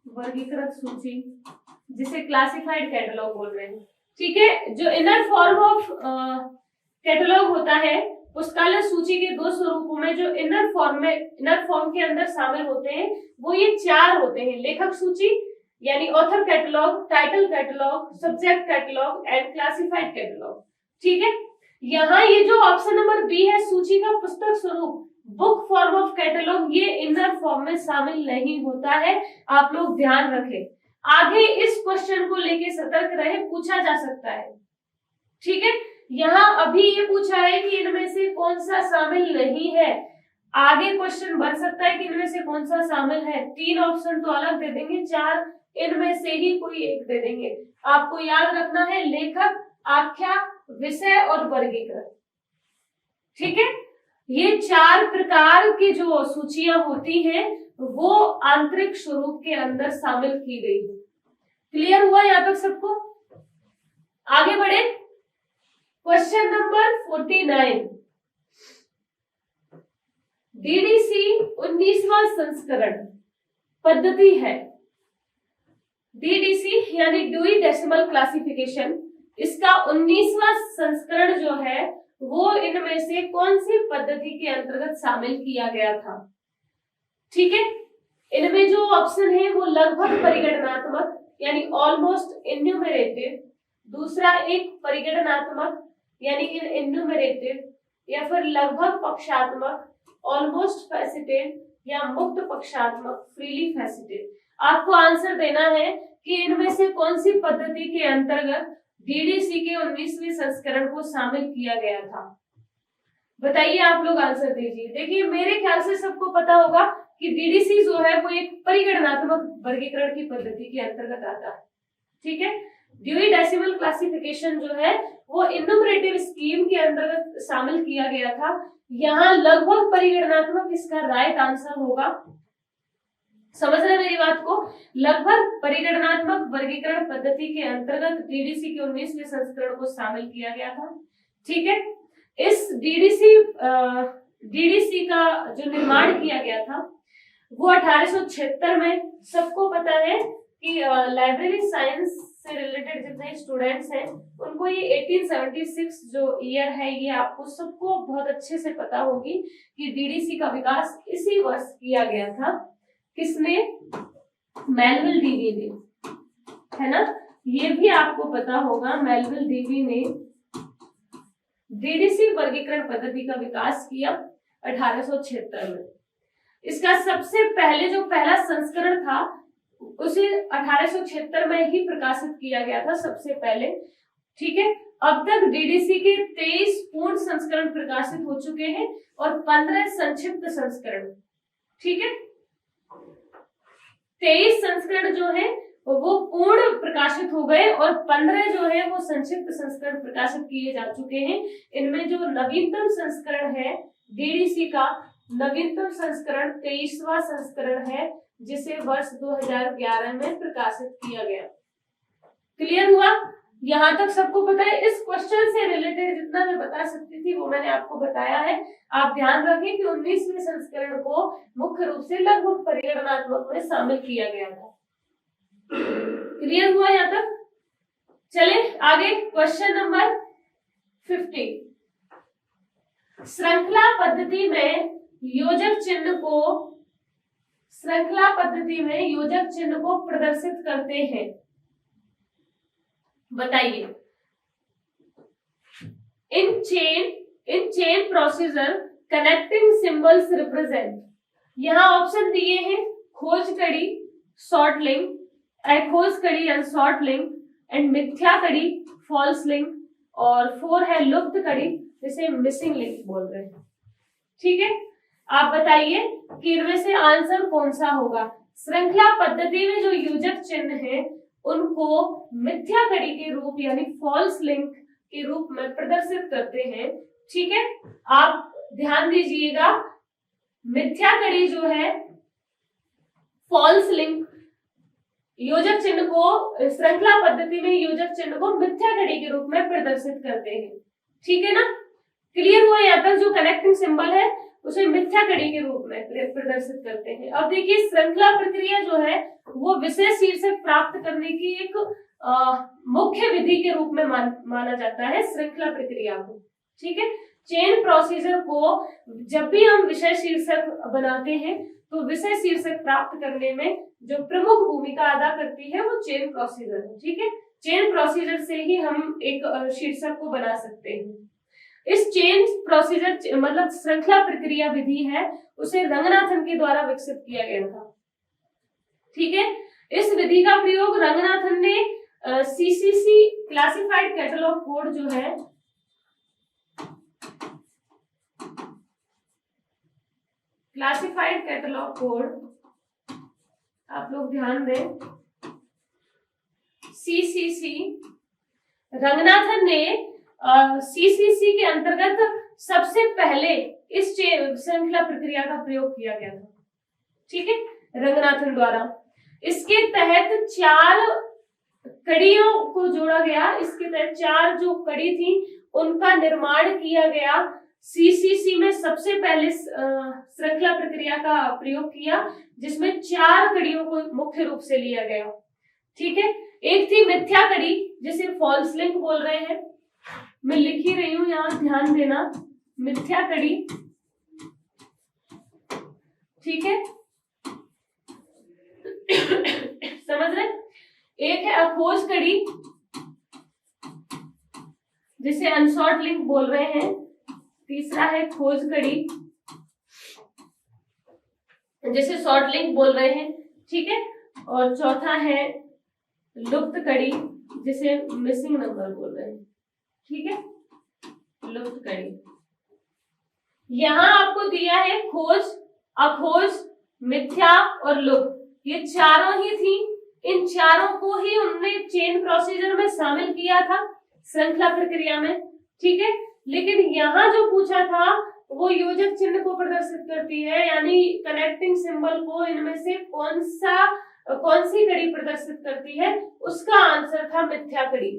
वर्गीकृत सूची जिसे क्लासिफाइड कैटलॉग बोल रहे हैं। ठीक है, जो इनर फॉर्म ऑफ कैटलॉग होता है पुस्तकालय सूची के दो स्वरूपों में, जो इनर फॉर्म के अंदर शामिल होते हैं वो ये चार होते हैं, लेखक सूची यानी author catalogue, title catalogue, subject catalogue and classified catalogue. ठीक है, यहाँ ये जो ऑप्शन नंबर बी है सूची का पुस्तक स्वरूप, बुक फॉर्म ऑफ कैटलॉग, ये इनर फॉर्म में शामिल नहीं होता है, आप लोग ध्यान रखें। आगे इस क्वेश्चन को लेके सतर्क रहे, पूछा जा सकता है। ठीक है, यहाँ अभी ये पूछा है कि इनमें से कौन सा शामिल नहीं है, आगे क्वेश्चन बन सकता है कि इनमें से कौन सा शामिल है। तीन ऑप्शन तो अलग दे देंगे, चार इनमें से ही कोई एक दे देंगे। आपको याद रखना है लेखक, आख्या, विषय और वर्गीकृत। ठीक है, ये चार प्रकार की जो सूचियां होती हैं वो आंतरिक स्वरूप के अंदर शामिल की गई है। क्लियर हुआ यहां तक सबको? आगे बढ़े, क्वेश्चन नंबर 49। डीडीसी 19वां संस्करण पद्धति है। डीडीसी यानी ड्यूई डेसिमल क्लासिफिकेशन, इसका 19वां संस्करण जो है वो इनमें से कौन सी पद्धति के अंतर्गत शामिल किया गया था? ठीक है, इनमें जो ऑप्शन है वो लगभग परिगणनात्मक यानी ऑलमोस्ट इन्यूमरेटिव, दूसरा एक परिगणनात्मक यानी इन्यूमरेटिव, या फिर लगभग पक्षात्मक ऑलमोस्ट फैसिटेड, या मुक्त पक्षात्मक फ्रीली फैसिटेड। आपको आंसर देना है कि इनमें से कौन सी पद्धति के अंतर्गत डीडीसी के 19वें संस्करण को शामिल किया गया था। बताइए, आप लोग आंसर दीजिए। देखिए, मेरे ख्याल से सबको पता होगा कि डीडीसी जो है वो एक परिगणनात्मक वर्गीकरण की पद्धति के अंतर्गत आता है। ठीक है, ड्यूई डेसिमल क्लासिफिकेशन जो है वो इन्यूमरेटिव स्कीम के अंतर्गत शामिल किया गया था। यहाँ लगभग परिगणनात्मक इसका राइट आंसर होगा। समझ रहे मेरी बात को? लगभग परिगणनात्मक वर्गीकरण पद्धति के अंतर्गत डीडीसी के 19वें संस्करण को शामिल किया गया था। ठीक है, इस डीडीसी का जो निर्माण किया गया था वो 1876 में। सबको पता है कि लाइब्रेरी साइंस से रिलेटेड जितने स्टूडेंट्स हैं उनको ये 1876 जो ईयर है ये आपको सबको बहुत अच्छे से पता होगी कि डीडीसी का विकास इसी वर्ष किया गया था। किसने? मेलविल डीवी ने, है ना? ये भी आपको पता होगा, मेलविल डीवी ने डीडीसी वर्गीकरण पद्धति का विकास किया 1876 में। इसका सबसे पहले जो पहला संस्करण था उसे 1876 में ही प्रकाशित किया गया था सबसे पहले। ठीक है, अब तक डीडीसी के 23 पूर्ण संस्करण प्रकाशित हो चुके हैं और 15 संक्षिप्त संस्करण। ठीक है, 23 संस्करण जो है वो पूर्ण प्रकाशित हो गए और 15 जो है वो संक्षिप्त संस्करण प्रकाशित किए जा चुके हैं। इनमें जो नवीनतम संस्करण है डीडीसी का, नवीनतम संस्करण 23वां संस्करण है जिसे वर्ष 2011 में प्रकाशित किया गया। क्लियर हुआ? यहाँ तक सबको पता है? इस क्वेश्चन से रिलेटेड जितना मैं बता सकती थी वो मैंने आपको बताया है। आप ध्यान रखें कि 19वें संस्करण को मुख्य रूप से लगभग परिगणनात्मक में शामिल किया गया था। क्लियर हुआ यहाँ तक? चले आगे, क्वेश्चन नंबर 50। श्रृंखला पद्धति में योजक चिन्ह को प्रदर्शित करते हैं। बताइए। In chain procedure connecting symbols represent. यहाँ ऑप्शन दिए हैं खोज कड़ी, शॉर्ट लिंक, खोज कड़ी एंड शॉर्ट लिंक, एंड मिथ्या कड़ी, फॉल्स लिंक, और 4 है लुप्त कड़ी जिसे मिसिंग लिंक बोल रहे हैं। ठीक है, आप बताइए कि इनमें से आंसर कौन सा होगा। श्रृंखला पद्धति में जो योजक चिन्ह है उनको मिथ्या कड़ी के रूप यानी फॉल्स लिंक के रूप में प्रदर्शित करते हैं। ठीक है, आप ध्यान दीजिएगा, मिथ्या कड़ी जो है फॉल्स लिंक योजक चिन्ह को, श्रृंखला पद्धति में योजक चिन्ह को मिथ्या कड़ी के रूप में प्रदर्शित करते हैं। ठीक है ना? क्लियर हुआ? यहाँ तक जो कनेक्टिंग सिंबल है उसे मिथ्या कड़ी के रूप में प्रदर्शित करते हैं। अब देखिए, श्रृंखला प्रक्रिया जो है वो विशेष शीर्षक प्राप्त करने की एक मुख्य विधि के रूप में माना जाता है श्रृंखला प्रक्रिया को। ठीक है, चेन प्रोसीजर को जब भी हम विषय शीर्षक बनाते हैं तो विषय शीर्षक प्राप्त करने में जो प्रमुख भूमिका अदा करती है वो चेन प्रोसीजर है। ठीक है, चेन प्रोसीजर से ही हम एक शीर्षक को बना सकते हैं। इस चेन प्रोसीजर मतलब श्रृंखला प्रक्रिया विधि है उसे रंगनाथन के द्वारा विकसित किया गया था। ठीक है, इस विधि का प्रयोग रंगनाथन ने सीसीसी क्लासिफाइड कैटलॉग कोड जो है, क्लासिफाइड कैटलॉग कोड, आप लोग ध्यान दें, सीसीसी, रंगनाथन ने सीसीसी के अंतर्गत सबसे पहले इस श्रृंखला प्रक्रिया का प्रयोग किया गया था। ठीक है, रंगनाथन द्वारा। इसके तहत 4 कड़ियों को जोड़ा गया। इसके तहत 4 जो कड़ी थी उनका निर्माण किया गया। सीसीसी में सबसे पहले श्रृंखला प्रक्रिया का प्रयोग किया, जिसमें 4 कड़ियों को मुख्य रूप से लिया गया। ठीक है, एक थी मिथ्या कड़ी, जिसे फॉल्स लिंक बोल रहे हैं, मैं लिख ही रही हूं यहां, ध्यान देना, मिथ्या कड़ी। ठीक है, समझ रहे। एक है अखोज कड़ी, जिसे अनसॉर्ट लिंक बोल रहे हैं। तीसरा है खोज कड़ी, जिसे शॉर्ट लिंक बोल रहे हैं। ठीक है, और चौथा है लुप्त कड़ी, जिसे मिसिंग नंबर बोल रहे हैं। ठीक है, लुप्त कड़ी। यहां आपको दिया है खोज, अखोज, मिथ्या और लुप्त, ये चारों ही थी। इन चारों को ही उन्होंने चेन प्रोसीजर में शामिल किया था, श्रृंखला प्रक्रिया में। ठीक है, लेकिन यहां जो पूछा था वो योजक चिन्ह को प्रदर्शित करती है, यानी कनेक्टिंग सिंबल को इनमें से कौन सी कड़ी प्रदर्शित करती है, उसका आंसर था मिथ्या कड़ी।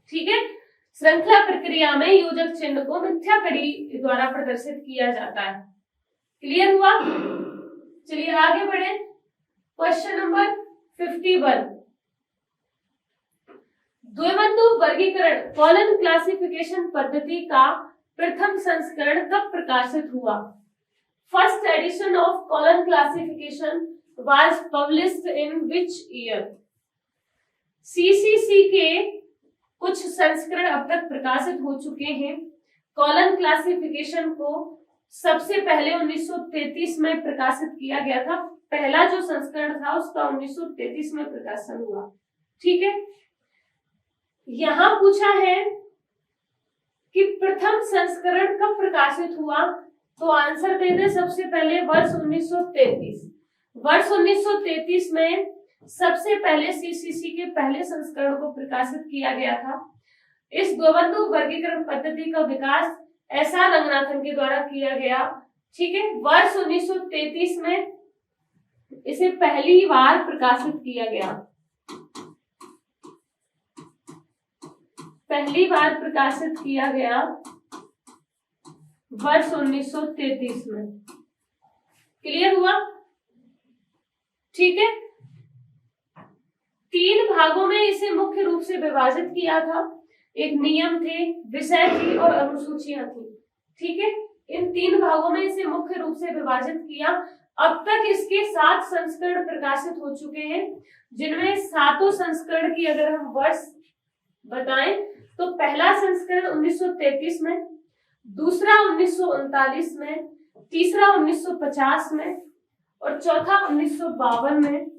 ठीक है, श्रृंखला प्रक्रिया में योजक चिन्ह को मिथ्या कड़ी द्वारा प्रदर्शित किया जाता है। क्लियर हुआ? चलिए आगे बढ़े। क्वेश्चन नंबर 51, द्विबंधु वर्गीकरण कॉलन क्लासिफिकेशन पद्धति का प्रथम संस्करण कब प्रकाशित हुआ? First edition of colon classification was published in which year? CCC के कुछ संस्करण अब तक प्रकाशित हो चुके हैं। कॉलन क्लासिफिकेशन को सबसे पहले 1933 में प्रकाशित किया गया था। पहला जो संस्करण था उसका 1933 में प्रकाशन हुआ। ठीक है, यहां पूछा है कि प्रथम संस्करण कब प्रकाशित हुआ, तो आंसर दे दे सबसे पहले वर्ष 1933। वर्ष 1933 में सबसे पहले सीसीसी के पहले संस्करण को प्रकाशित किया गया था। इस द्विबंधु वर्गीकरण पद्धति का विकास एसआर रंगनाथन के द्वारा किया गया। ठीक है, वर्ष 1933 में इसे पहली बार प्रकाशित किया गया। पहली बार प्रकाशित किया गया वर्ष 1933 में। क्लियर हुआ? ठीक है, 3 भागों में इसे मुख्य रूप से विभाजित किया था। एक नियम थे, विषय थी और अनुसूचियां थी। ठीक है, इन 3 भागों में इसे मुख्य रूप से विभाजित किया। अब तक इसके 7 संस्करण प्रकाशित हो चुके हैं, जिनमें 7 संस्करण की अगर हम वर्ष बताएं तो पहला संस्करण 1933 में, दूसरा 1939 में, तीसरा 1950 में और चौथा 1952 में।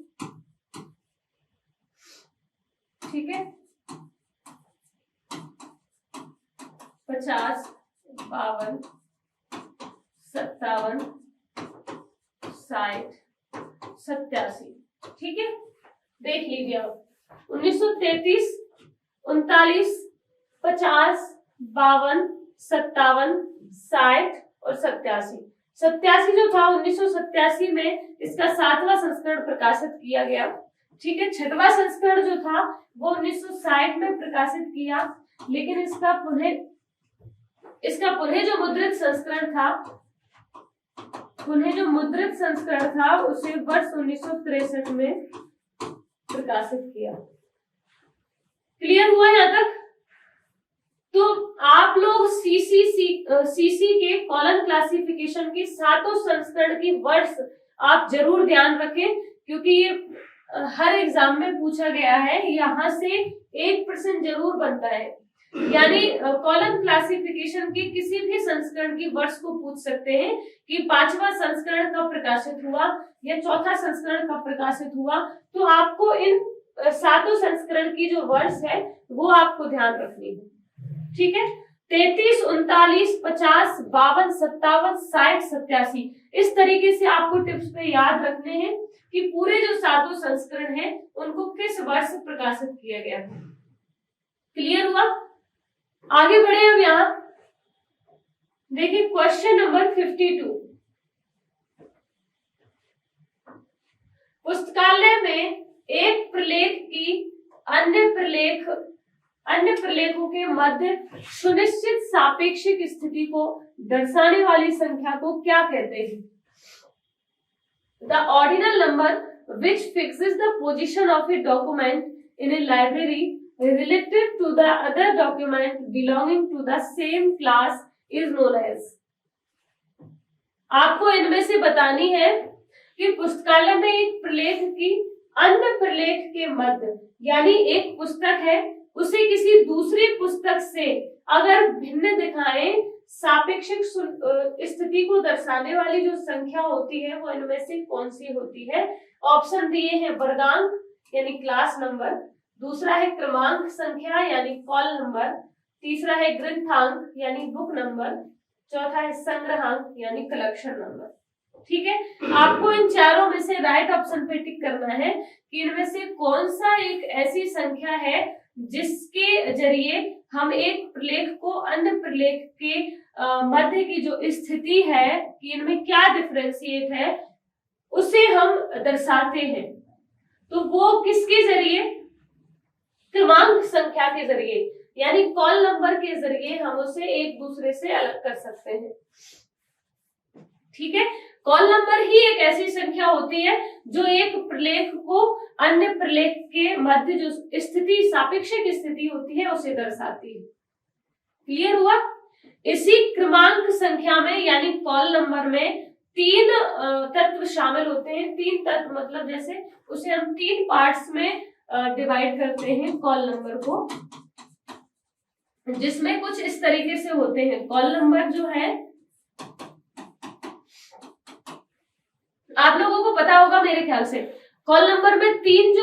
ठीक है, 50, 52, 57, 60, 87। ठीक है, देख लीजिए आप 1933, 39, 50, 52, 57, 60 और 87। 87 जो था 1987 में इसका 7वां संस्करण प्रकाशित किया गया। ठीक है, 6वां संस्करण जो था वो 1960 में प्रकाशित किया, लेकिन इसका पुनः जो मुद्रित संस्करण था उसे वर्ष 1963 में प्रकाशित किया। क्लियर हुआ यहाँ तक? तो आप लोग सीसी के कॉलन क्लासिफिकेशन के 7 संस्करण की वर्ष आप जरूर ध्यान रखें, क्योंकि ये हर एग्जाम में पूछा गया है। यहाँ से 1% जरूर बनता है, यानी कॉलन क्लासिफिकेशन के किसी भी संस्करण की वर्ष को पूछ सकते हैं कि 5वां संस्करण कब प्रकाशित हुआ या चौथा संस्करण कब प्रकाशित हुआ। तो आपको इन 7 संस्करण की जो वर्ष है वो आपको ध्यान रखनी है। ठीक है, 33, 39, 50, 52, 57, 60, 87 इस तरीके से आपको टिप्स पे याद रखने हैं कि पूरे जो 7 संस्करण हैं उनको किस वर्ष प्रकाशित किया गया था। क्लियर हुआ? आगे बढ़े अब यहाँ देखिए क्वेश्चन नंबर 52। पुस्तकालय में एक प्रलेख की अन्य प्रलेख अन्य प्रलेखों के मध्य सुनिश्चित सापेक्षिक स्थिति को दर्शाने वाली संख्या को क्या कहते हैं? The ordinal number which fixes the position of a document in a library relative to the other document belonging to the same class is known as। आपको इनमें से बतानी है कि पुस्तकालय में एक प्रलेख की अन्य प्रलेख के मध्य, यानी एक पुस्तक है उसे किसी दूसरी पुस्तक से अगर भिन्न दिखाएं, सापेक्षिक स्थिति को दर्शाने वाली जो संख्या होती है वो इनमें से कौन सी होती है? ऑप्शन दिए हैं वर्गांक यानी क्लास नंबर, दूसरा है क्रमांक संख्या यानी कॉल नंबर, तीसरा है ग्रंथांक यानी बुक नंबर, चौथा है संग्रहांक यानी कलेक्शन नंबर। ठीक है, आपको इन चारों में से राइट ऑप्शन पे टिक करना है कि इनमें से कौन सा एक ऐसी संख्या है जिसके जरिए हम एक प्रलेख को अन्य प्रलेख के मध्य की जो स्थिति है कि इनमें क्या डिफरेंशिएट है उसे हम दर्शाते हैं। तो वो किसके जरिए? क्रमांक संख्या के जरिए, यानी कॉल नंबर के जरिए हम उसे एक दूसरे से अलग कर सकते हैं। ठीक है, कॉल नंबर ही एक ऐसी संख्या होती है जो एक प्रलेख को अन्य प्रलेख के मध्य जो स्थिति, सापेक्षिक स्थिति होती है उसे दर्शाती है। क्लियर हुआ? इसी क्रमांक संख्या में यानी कॉल नंबर में 3 तत्व शामिल होते हैं। 3 तत्व मतलब जैसे उसे हम 3 पार्ट्स में डिवाइड करते हैं कॉल नंबर को, जिसमें कुछ इस तरीके से होते हैं। कॉल नंबर जो है आप लोगों को पता होगा मेरे ख्याल से, कॉल नंबर में 3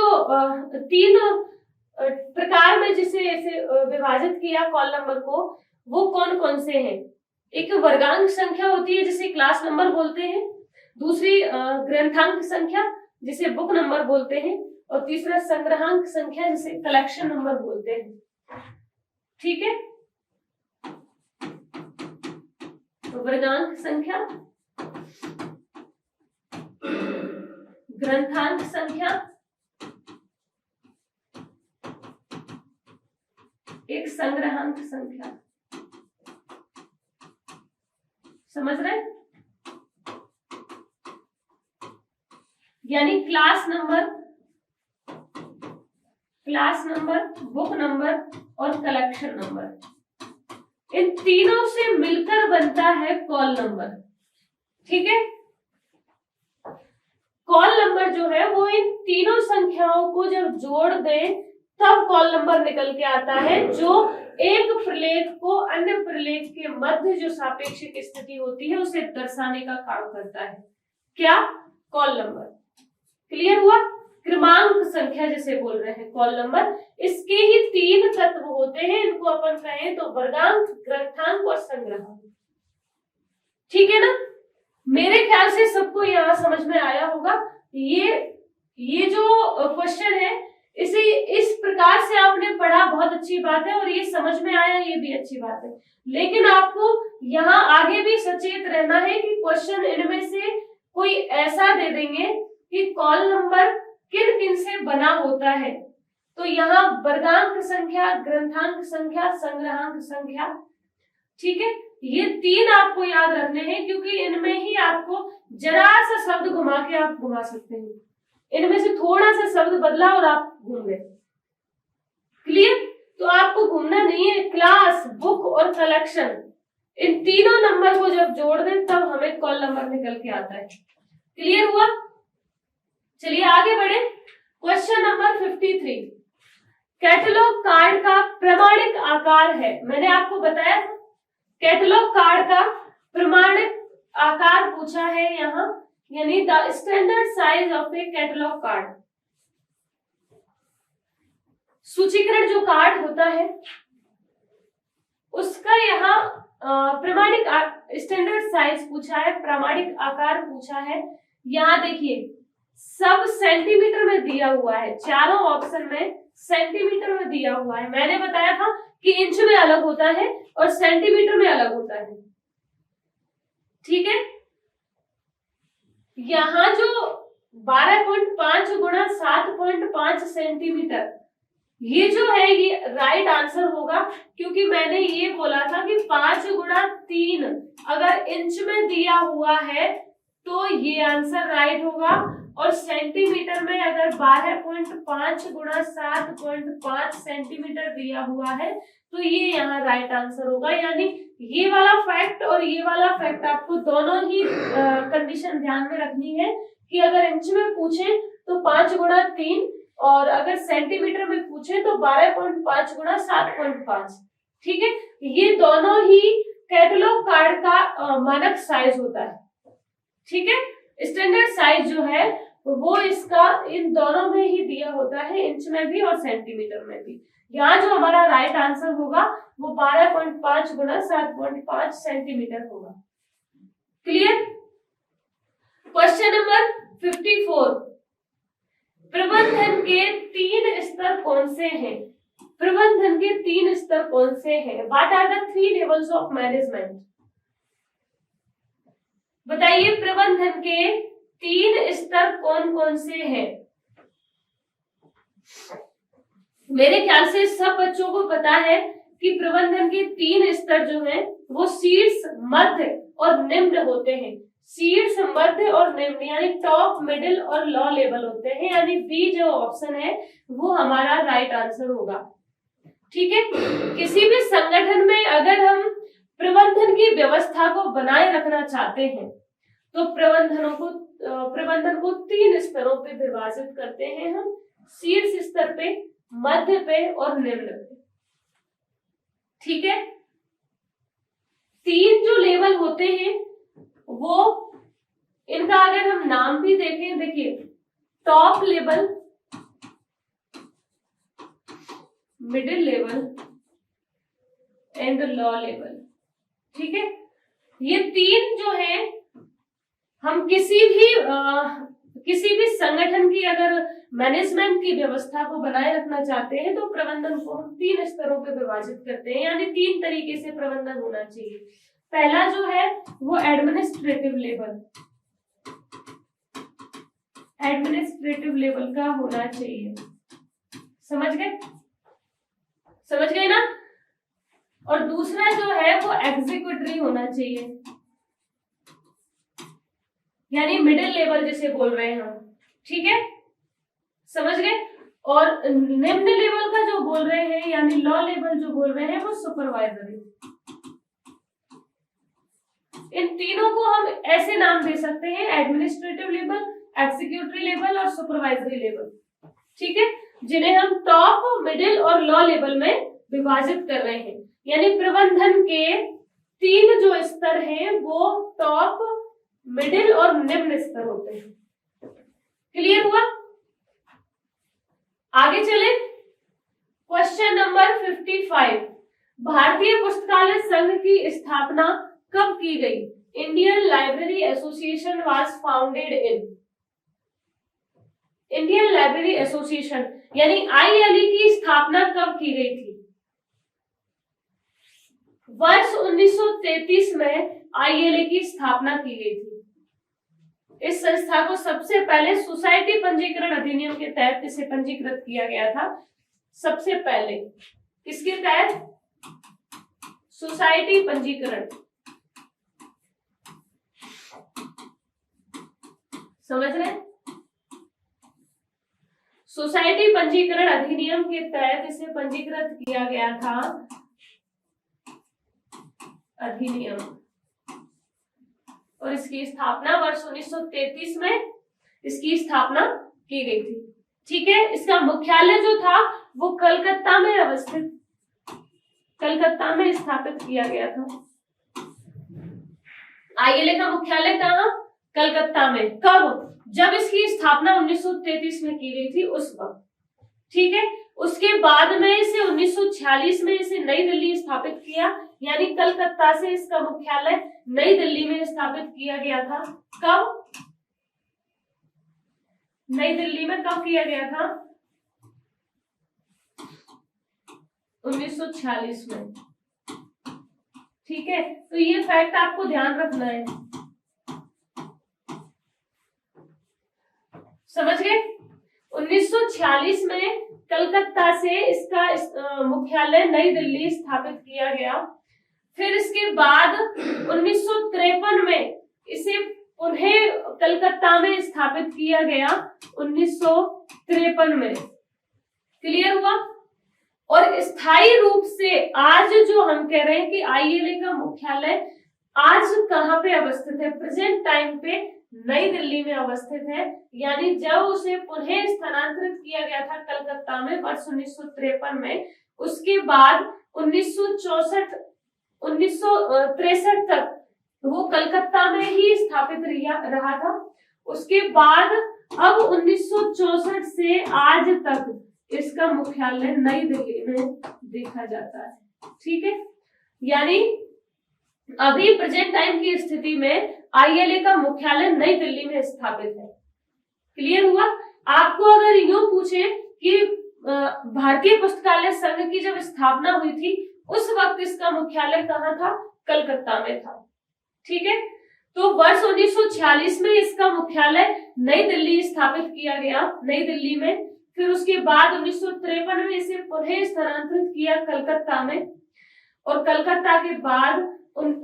प्रकार में जिसे ऐसे विभाजित किया कॉल नंबर को, वो कौन कौन से हैं? एक वर्गांक संख्या होती है जिसे क्लास नंबर बोलते हैं, दूसरी ग्रंथांक संख्या जिसे बुक नंबर बोलते हैं, और तीसरा संग्रहांक संख्या जिसे कलेक्शन नंबर बोलते हैं। ठीक है, तो वर्गांक संख्या, ग्रंथांक संख्या, एक संग्रहांक संख्या। समझ रहे? यानी क्लास नंबर, बुक नंबर और कलेक्शन नंबर, इन तीनों से मिलकर बनता है कॉल नंबर। ठीक है, कॉल नंबर जो है वो इन तीनों संख्याओं को जब जोड़ दें तब कॉल नंबर निकल के आता है, जो एक प्रलेख को अन्य प्रलेख के मध्य जो सापेक्षिक स्थिति होती है उसे दर्शाने का काम करता है। क्या? Call number. क्लियर हुआ? क्रमांक संख्या जिसे बोल रहे हैं कॉल नंबर, इसके ही 3 तत्व होते हैं, इनको अपन कहें तो वर्गांक, ग्रंथांक और संग्रहांक। ठीक है ना? मेरे ख्याल से सबको यहाँ समझ में आया होगा। ये जो क्वेश्चन है इसे इस प्रकार से आपने पढ़ा, बहुत अच्छी बात है, और ये समझ में आया, ये भी अच्छी बात है। लेकिन आपको यहाँ आगे भी सचेत रहना है कि क्वेश्चन इनमें से कोई ऐसा दे देंगे कि कॉल नंबर किन किन से बना होता है। तो यहाँ वर्गांक संख्या, ग्रंथांक संख्या, संग्रहांक संख्या। ठीक है, ये 3 आपको याद रखने हैं, क्योंकि इनमें ही आपको जरा सा शब्द घुमा के आप घुमा सकते हैं। इनमें से थोड़ा सा शब्द बदला और आप घूम गए। क्लियर? तो आपको घूमना नहीं है। क्लास, बुक और कलेक्शन, इन तीनों नंबर को जब जोड़ दें तब हमें कॉल नंबर निकल के आता है। क्लियर हुआ? चलिए आगे बढ़े। क्वेश्चन नंबर 53, कैटलॉग कार्ड का प्रमाणिक आकार है। मैंने आपको बताया था कैटलॉग कार्ड का प्रमाणिक आकार पूछा है यहाँ, यानी the standard size of a catalogue card. सूचीकरण जो कार्ड होता है उसका यहाँ प्रमाणिक स्टैंडर्ड साइज पूछा है, प्रमाणिक आकार पूछा है। यहाँ देखिए सब सेंटीमीटर में दिया हुआ है, चारों ऑप्शन में सेंटीमीटर में दिया हुआ है। मैंने बताया था कि इंच में अलग होता है और सेंटीमीटर में अलग होता है। ठीक है, यहाँ जो 12.5 गुणा 7.5 सेंटीमीटर, ये जो है ये राइट आंसर होगा, क्योंकि मैंने ये बोला था कि 5 गुणा 3 अगर इंच में दिया हुआ है तो ये आंसर राइट होगा, और सेंटीमीटर में अगर 12.5 गुणा 7.5 सेंटीमीटर दिया हुआ है तो ये यहाँ राइट आंसर होगा। यानी ये वाला फैक्ट और ये वाला फैक्ट आपको दोनों ही कंडीशन ध्यान में रखनी है कि अगर इंच में पूछे तो 5 गुणा 3 और अगर सेंटीमीटर में पूछे तो 12.5 गुणा 7.5। ठीक है, ये दोनों ही कैटलॉग कार्ड का मानक साइज होता है। ठीक है, स्टैंडर्ड साइज जो है वो इसका इन दोनों में ही दिया होता है, इंच में भी और सेंटीमीटर में भी। यहाँ जो हमारा राइट आंसर होगा वो 12.5 गुणा 7.5 सेंटीमीटर होगा। क्लियर? क्वेश्चन नंबर 54, प्रबंधन के 3 स्तर कौन से हैं? प्रबंधन के 3 स्तर कौन से हैं? What are the 3 levels of management? बताइए, प्रबंधन के 3 स्तर कौन कौन से हैं? मेरे ख्याल से सब बच्चों को पता है कि प्रबंधन के 3 स्तर जो हैं वो शीर्ष, मध्य और निम्न होते हैं। शीर्ष, मध्य और निम्न यानी टॉप, मिडिल और लो लेवल होते हैं। यानी बी जो ऑप्शन है वो हमारा राइट आंसर होगा। ठीक है, किसी भी संगठन में अगर हम प्रबंधन की व्यवस्था को बनाए रखना चाहते हैं तो प्रबंधन को 3 स्तरों पे विभाजित करते हैं हम, शीर्ष स्तर पे, मध्य पे और निम्न पे। ठीक है, 3 जो लेवल होते हैं वो, इनका अगर हम नाम भी देखें, देखिए top level, middle level and low level. ठीक है, ये 3 जो है हम किसी भी संगठन की अगर मैनेजमेंट की व्यवस्था को बनाए रखना चाहते हैं तो प्रबंधन को हम 3 स्तरों पे विभाजित करते हैं। यानी 3 तरीके से प्रबंधन होना चाहिए। पहला जो है वो एडमिनिस्ट्रेटिव लेवल, एडमिनिस्ट्रेटिव लेवल का होना चाहिए। समझ गए? समझ गए ना? और दूसरा जो है वो एग्जीक्यूटिव होना चाहिए, यानी मिडिल लेवल जिसे बोल रहे हैं हम। ठीक है, समझ गए? और निम्न लेवल का जो बोल रहे हैं यानी लो लेवल जो बोल रहे हैं वो सुपरवाइजरी। इन तीनों को हम ऐसे नाम दे सकते हैं, एडमिनिस्ट्रेटिव लेवल, एग्जीक्यूटिव लेवल और सुपरवाइजरी लेवल। ठीक है, जिन्हें हम टॉप, मिडिल और लो लेवल में विभाजित कर रहे हैं। यानी प्रबंधन के 3 जो स्तर हैं वो टॉप, मिडिल और निम्न स्तर होते हैं। क्लियर हुआ? आगे चले, क्वेश्चन नंबर 55, भारतीय पुस्तकालय संघ की स्थापना कब की गई? Indian library association was founded in, Indian library association यानी आईएलई की स्थापना कब की गई थी? वर्ष 1933 में आईएलई की स्थापना की गई थी। इस संस्था को सबसे पहले सोसाइटी पंजीकरण अधिनियम के तहत इसे पंजीकृत किया गया था। सबसे पहले किसके तहत? सोसाइटी पंजीकरण। समझ रहे? सोसाइटी पंजीकरण अधिनियम के तहत इसे पंजीकृत किया गया था, अधिनियम, और इसकी स्थापना वर्ष 1933 में इसकी स्थापना की गई थी। ठीक है, इसका मुख्यालय जो था वो कलकत्ता में अवस्थित, कलकत्ता में स्थापित किया गया था। आईएलए का मुख्यालय कहाँ? कलकत्ता में। कब? जब इसकी स्थापना 1933 में की गई थी उस वक्त। ठीक है, उसके बाद में इसे 1946 में इसे नई दिल्ली स्थापित किया, यानी कलकत्ता से इसका मुख्यालय नई दिल्ली में स्थापित किया गया था। कब? नई दिल्ली में कब किया गया था? 1946 में। ठीक है, तो ये फैक्ट आपको ध्यान रखना है। समझ गए? 1946 में कलकत्ता से इसका मुख्यालय नई दिल्ली स्थापित किया गया। फिर इसके बाद 1953 में इसे पुनः कलकत्ता में स्थापित किया गया, 1953 में। क्लियर हुआ? और स्थायी रूप से आज जो हम कह रहे हैं कि ILA का मुख्यालय आज कहाँ पे अवस्थित है, प्रेजेंट टाइम पे नई दिल्ली में अवस्थित है। यानी जब उसे पुनः स्थानांतरित किया गया था कलकत्ता में वर्ष 1953 में, उसके बाद 1963 तक वो कलकत्ता में ही स्थापित रहा था। उसके बाद अब 1964 से आज तक इसका मुख्यालय नई दिल्ली में देखा जाता है। ठीक है, यानी अभी प्रेजेंट टाइम की स्थिति में ILA का मुख्यालय नई दिल्ली में स्थापित है। क्लियर हुआ? आपको अगर यूं पूछे कि भारतीय पुस्तकालय संघ की जब स्थापना हुई थी उस वक्त इसका मुख्यालय कहाँ था? कलकत्ता में था। ठीक है, तो वर्ष 1946 में इसका मुख्यालय नई दिल्ली स्थापित किया गया, नई दिल्ली में। फिर उसके बाद 1953 में इसे पुनः स्थानांतरित किया कलकत्ता में, और कलकत्ता के बाद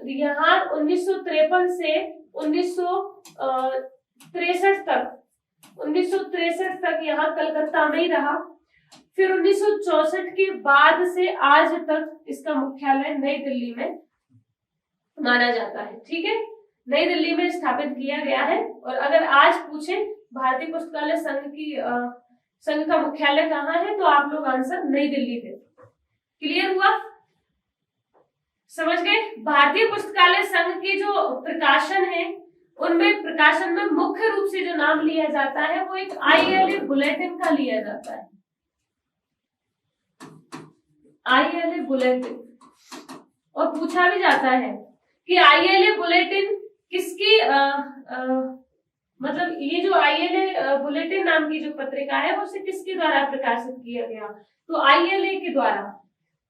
यहाँ 1953 से 1963 तक यहाँ कलकत्ता में ही रहा। फिर 1964 के बाद से आज तक इसका मुख्यालय नई दिल्ली में माना जाता है। ठीक है, नई दिल्ली में स्थापित किया गया है। और अगर आज पूछे भारतीय पुस्तकालय संघ का मुख्यालय कहाँ है, तो आप लोग आंसर नई दिल्ली दे। क्लियर हुआ? समझ गए? भारतीय पुस्तकालय संघ के जो प्रकाशन है उनमें प्रकाशन में मुख्य रूप से जो नाम लिया जाता है वो एक ILA बुलेटिन का लिया जाता है। ILA बुलेटिन, और पूछा भी जाता है कि ILA बुलेटिन किसकी मतलब ये जो ILA बुलेटिन नाम की जो पत्रिका है वो उसे किसके द्वारा प्रकाशित किया गया? तो ILA के द्वारा।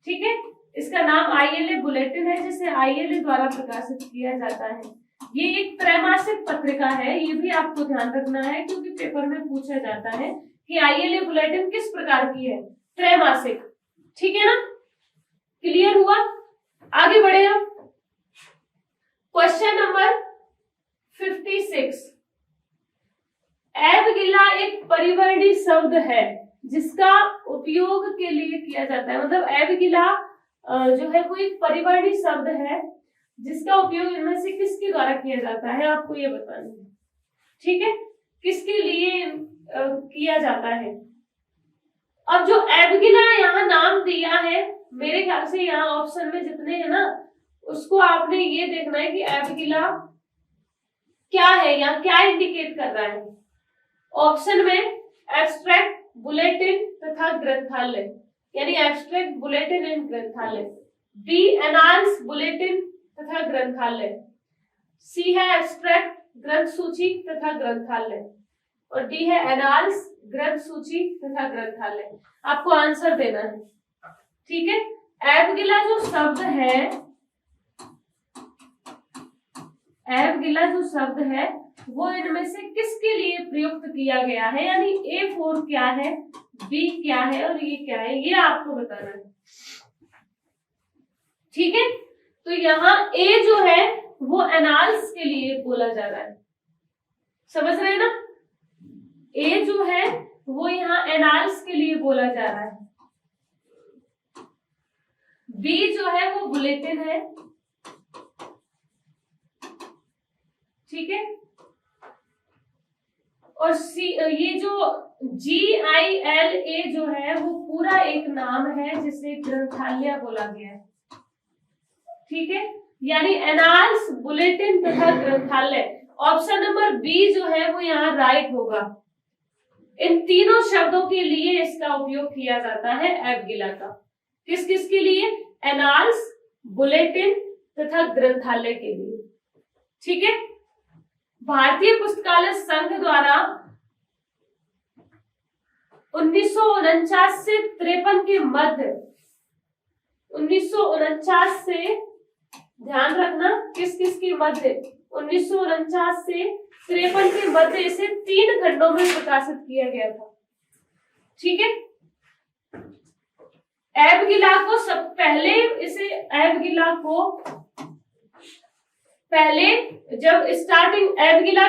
ठीक है, इसका नाम ILA बुलेटिन है जिसे ILA द्वारा प्रकाशित किया जाता है। ये एक त्रैमासिक पत्रिका है, ये भी आपको ध्यान रखना है क्योंकि पेपर में पूछा जाता है कि ILA बुलेटिन किस प्रकार की है? त्रैमासिक। ठीक है ना? क्लियर हुआ? आगे बढ़े हम। Question number 56। एवगिला एक परिवर्णी शब्द है जिसका उपयोग के लिए किया जाता है। मतलब एवगिला जो है वो एक परिवर्णी शब्द है जिसका उपयोग इनमें से किसके द्वारा किया जाता है, आपको ये बताना है। ठीक है, किसके लिए किया जाता है? अब जो एवगिला यहाँ नाम दिया है, मेरे ख्याल से यहाँ ऑप्शन में जितने हैं ना, उसको आपने ये देखना है कि एवगिला क्या है या क्या इंडिकेट कर रहा है। ऑप्शन में एब्स्ट्रैक्ट, बुलेटिन तथा ग्रंथालय, यानी एब्स्ट्रैक्ट, बुलेटिन एंड ग्रंथालय। बी एनाल्स, बुलेटिन तथा ग्रंथालय। सी है एब्स्ट्रैक्ट, ग्रंथ सूची तथा ग्रंथालय। और डी है एनाल्स, ग्रंथ सूची तथा ग्रंथालय। आपको आंसर देना है। ठीक है, एवगिला जो शब्द है, एवगिला जो शब्द है वो इनमें से किसके लिए प्रयुक्त किया गया है, यानी A4 क्या है, B क्या है और ये क्या है, ये आपको बताना है। ठीक है, तो यहाँ A जो है वो एनाल्स के लिए बोला जा रहा है। समझ रहे हैं ना? A जो है वो यहाँ एनाल्स के लिए बोला जा रहा है। B जो है वो बुलेटिन है। ठीक है, और ये जो GILA जो है वो पूरा एक नाम है जिसे ग्रंथालय बोला गया है। ठीक है, यानी एनाल्स, बुलेटिन तथा ग्रंथालय। ऑप्शन नंबर बी जो है वो यहाँ राइट होगा। इन तीनों शब्दों के लिए इसका उपयोग किया जाता है एवगिला का। किस किस के लिए? एनाल्स, बुलेटिन तथा ग्रंथालय के लिए। ठीक है, भारतीय पुस्तकालय संघ द्वारा 1949 से 53 के मध्य, 1949 से, ध्यान रखना किस किस के मध्य, 1949 से 53 के मध्य इसे 3 खंडों में प्रकाशित किया गया था। ठीक है, एबगिला को सब पहले इसे एबगिला को पहले जब स्टार्टिंग एबगिला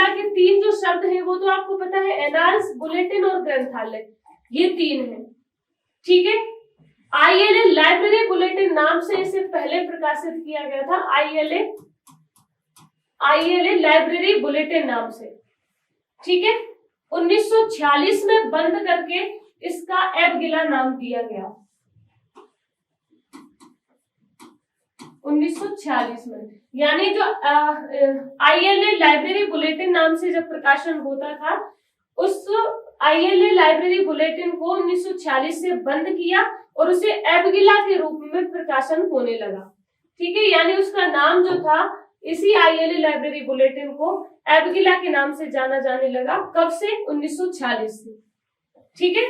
के 3 जो शब्द हैं वो तो आपको पता है, एनाल्स, बुलेटिन और ग्रंथालय, ये 3 हैं, ठीक है। आईएलए लाइब्रेरी बुलेटिन नाम से इसे पहले प्रकाशित किया गया था, आईएलए लाइब्रेरी बुलेटिन नाम से, ठीक है। 1946 में बंद करके इसका एबगिला नाम दिया गया, 1946 में। यानी जो आईएलए लाइब्रेरी बुलेटिन नाम से जब प्रकाशन होता था, उस आईएलए लाइब्रेरी बुलेटिन को 1946 से बंद किया और उसे एबगिला के रूप में प्रकाशन होने लगा, ठीक है। यानी उसका नाम जो था, इसी आईएलए लाइब्रेरी बुलेटिन को एबगिला के नाम से जाना जाने लगा, कब से? 1946 से, ठीक है।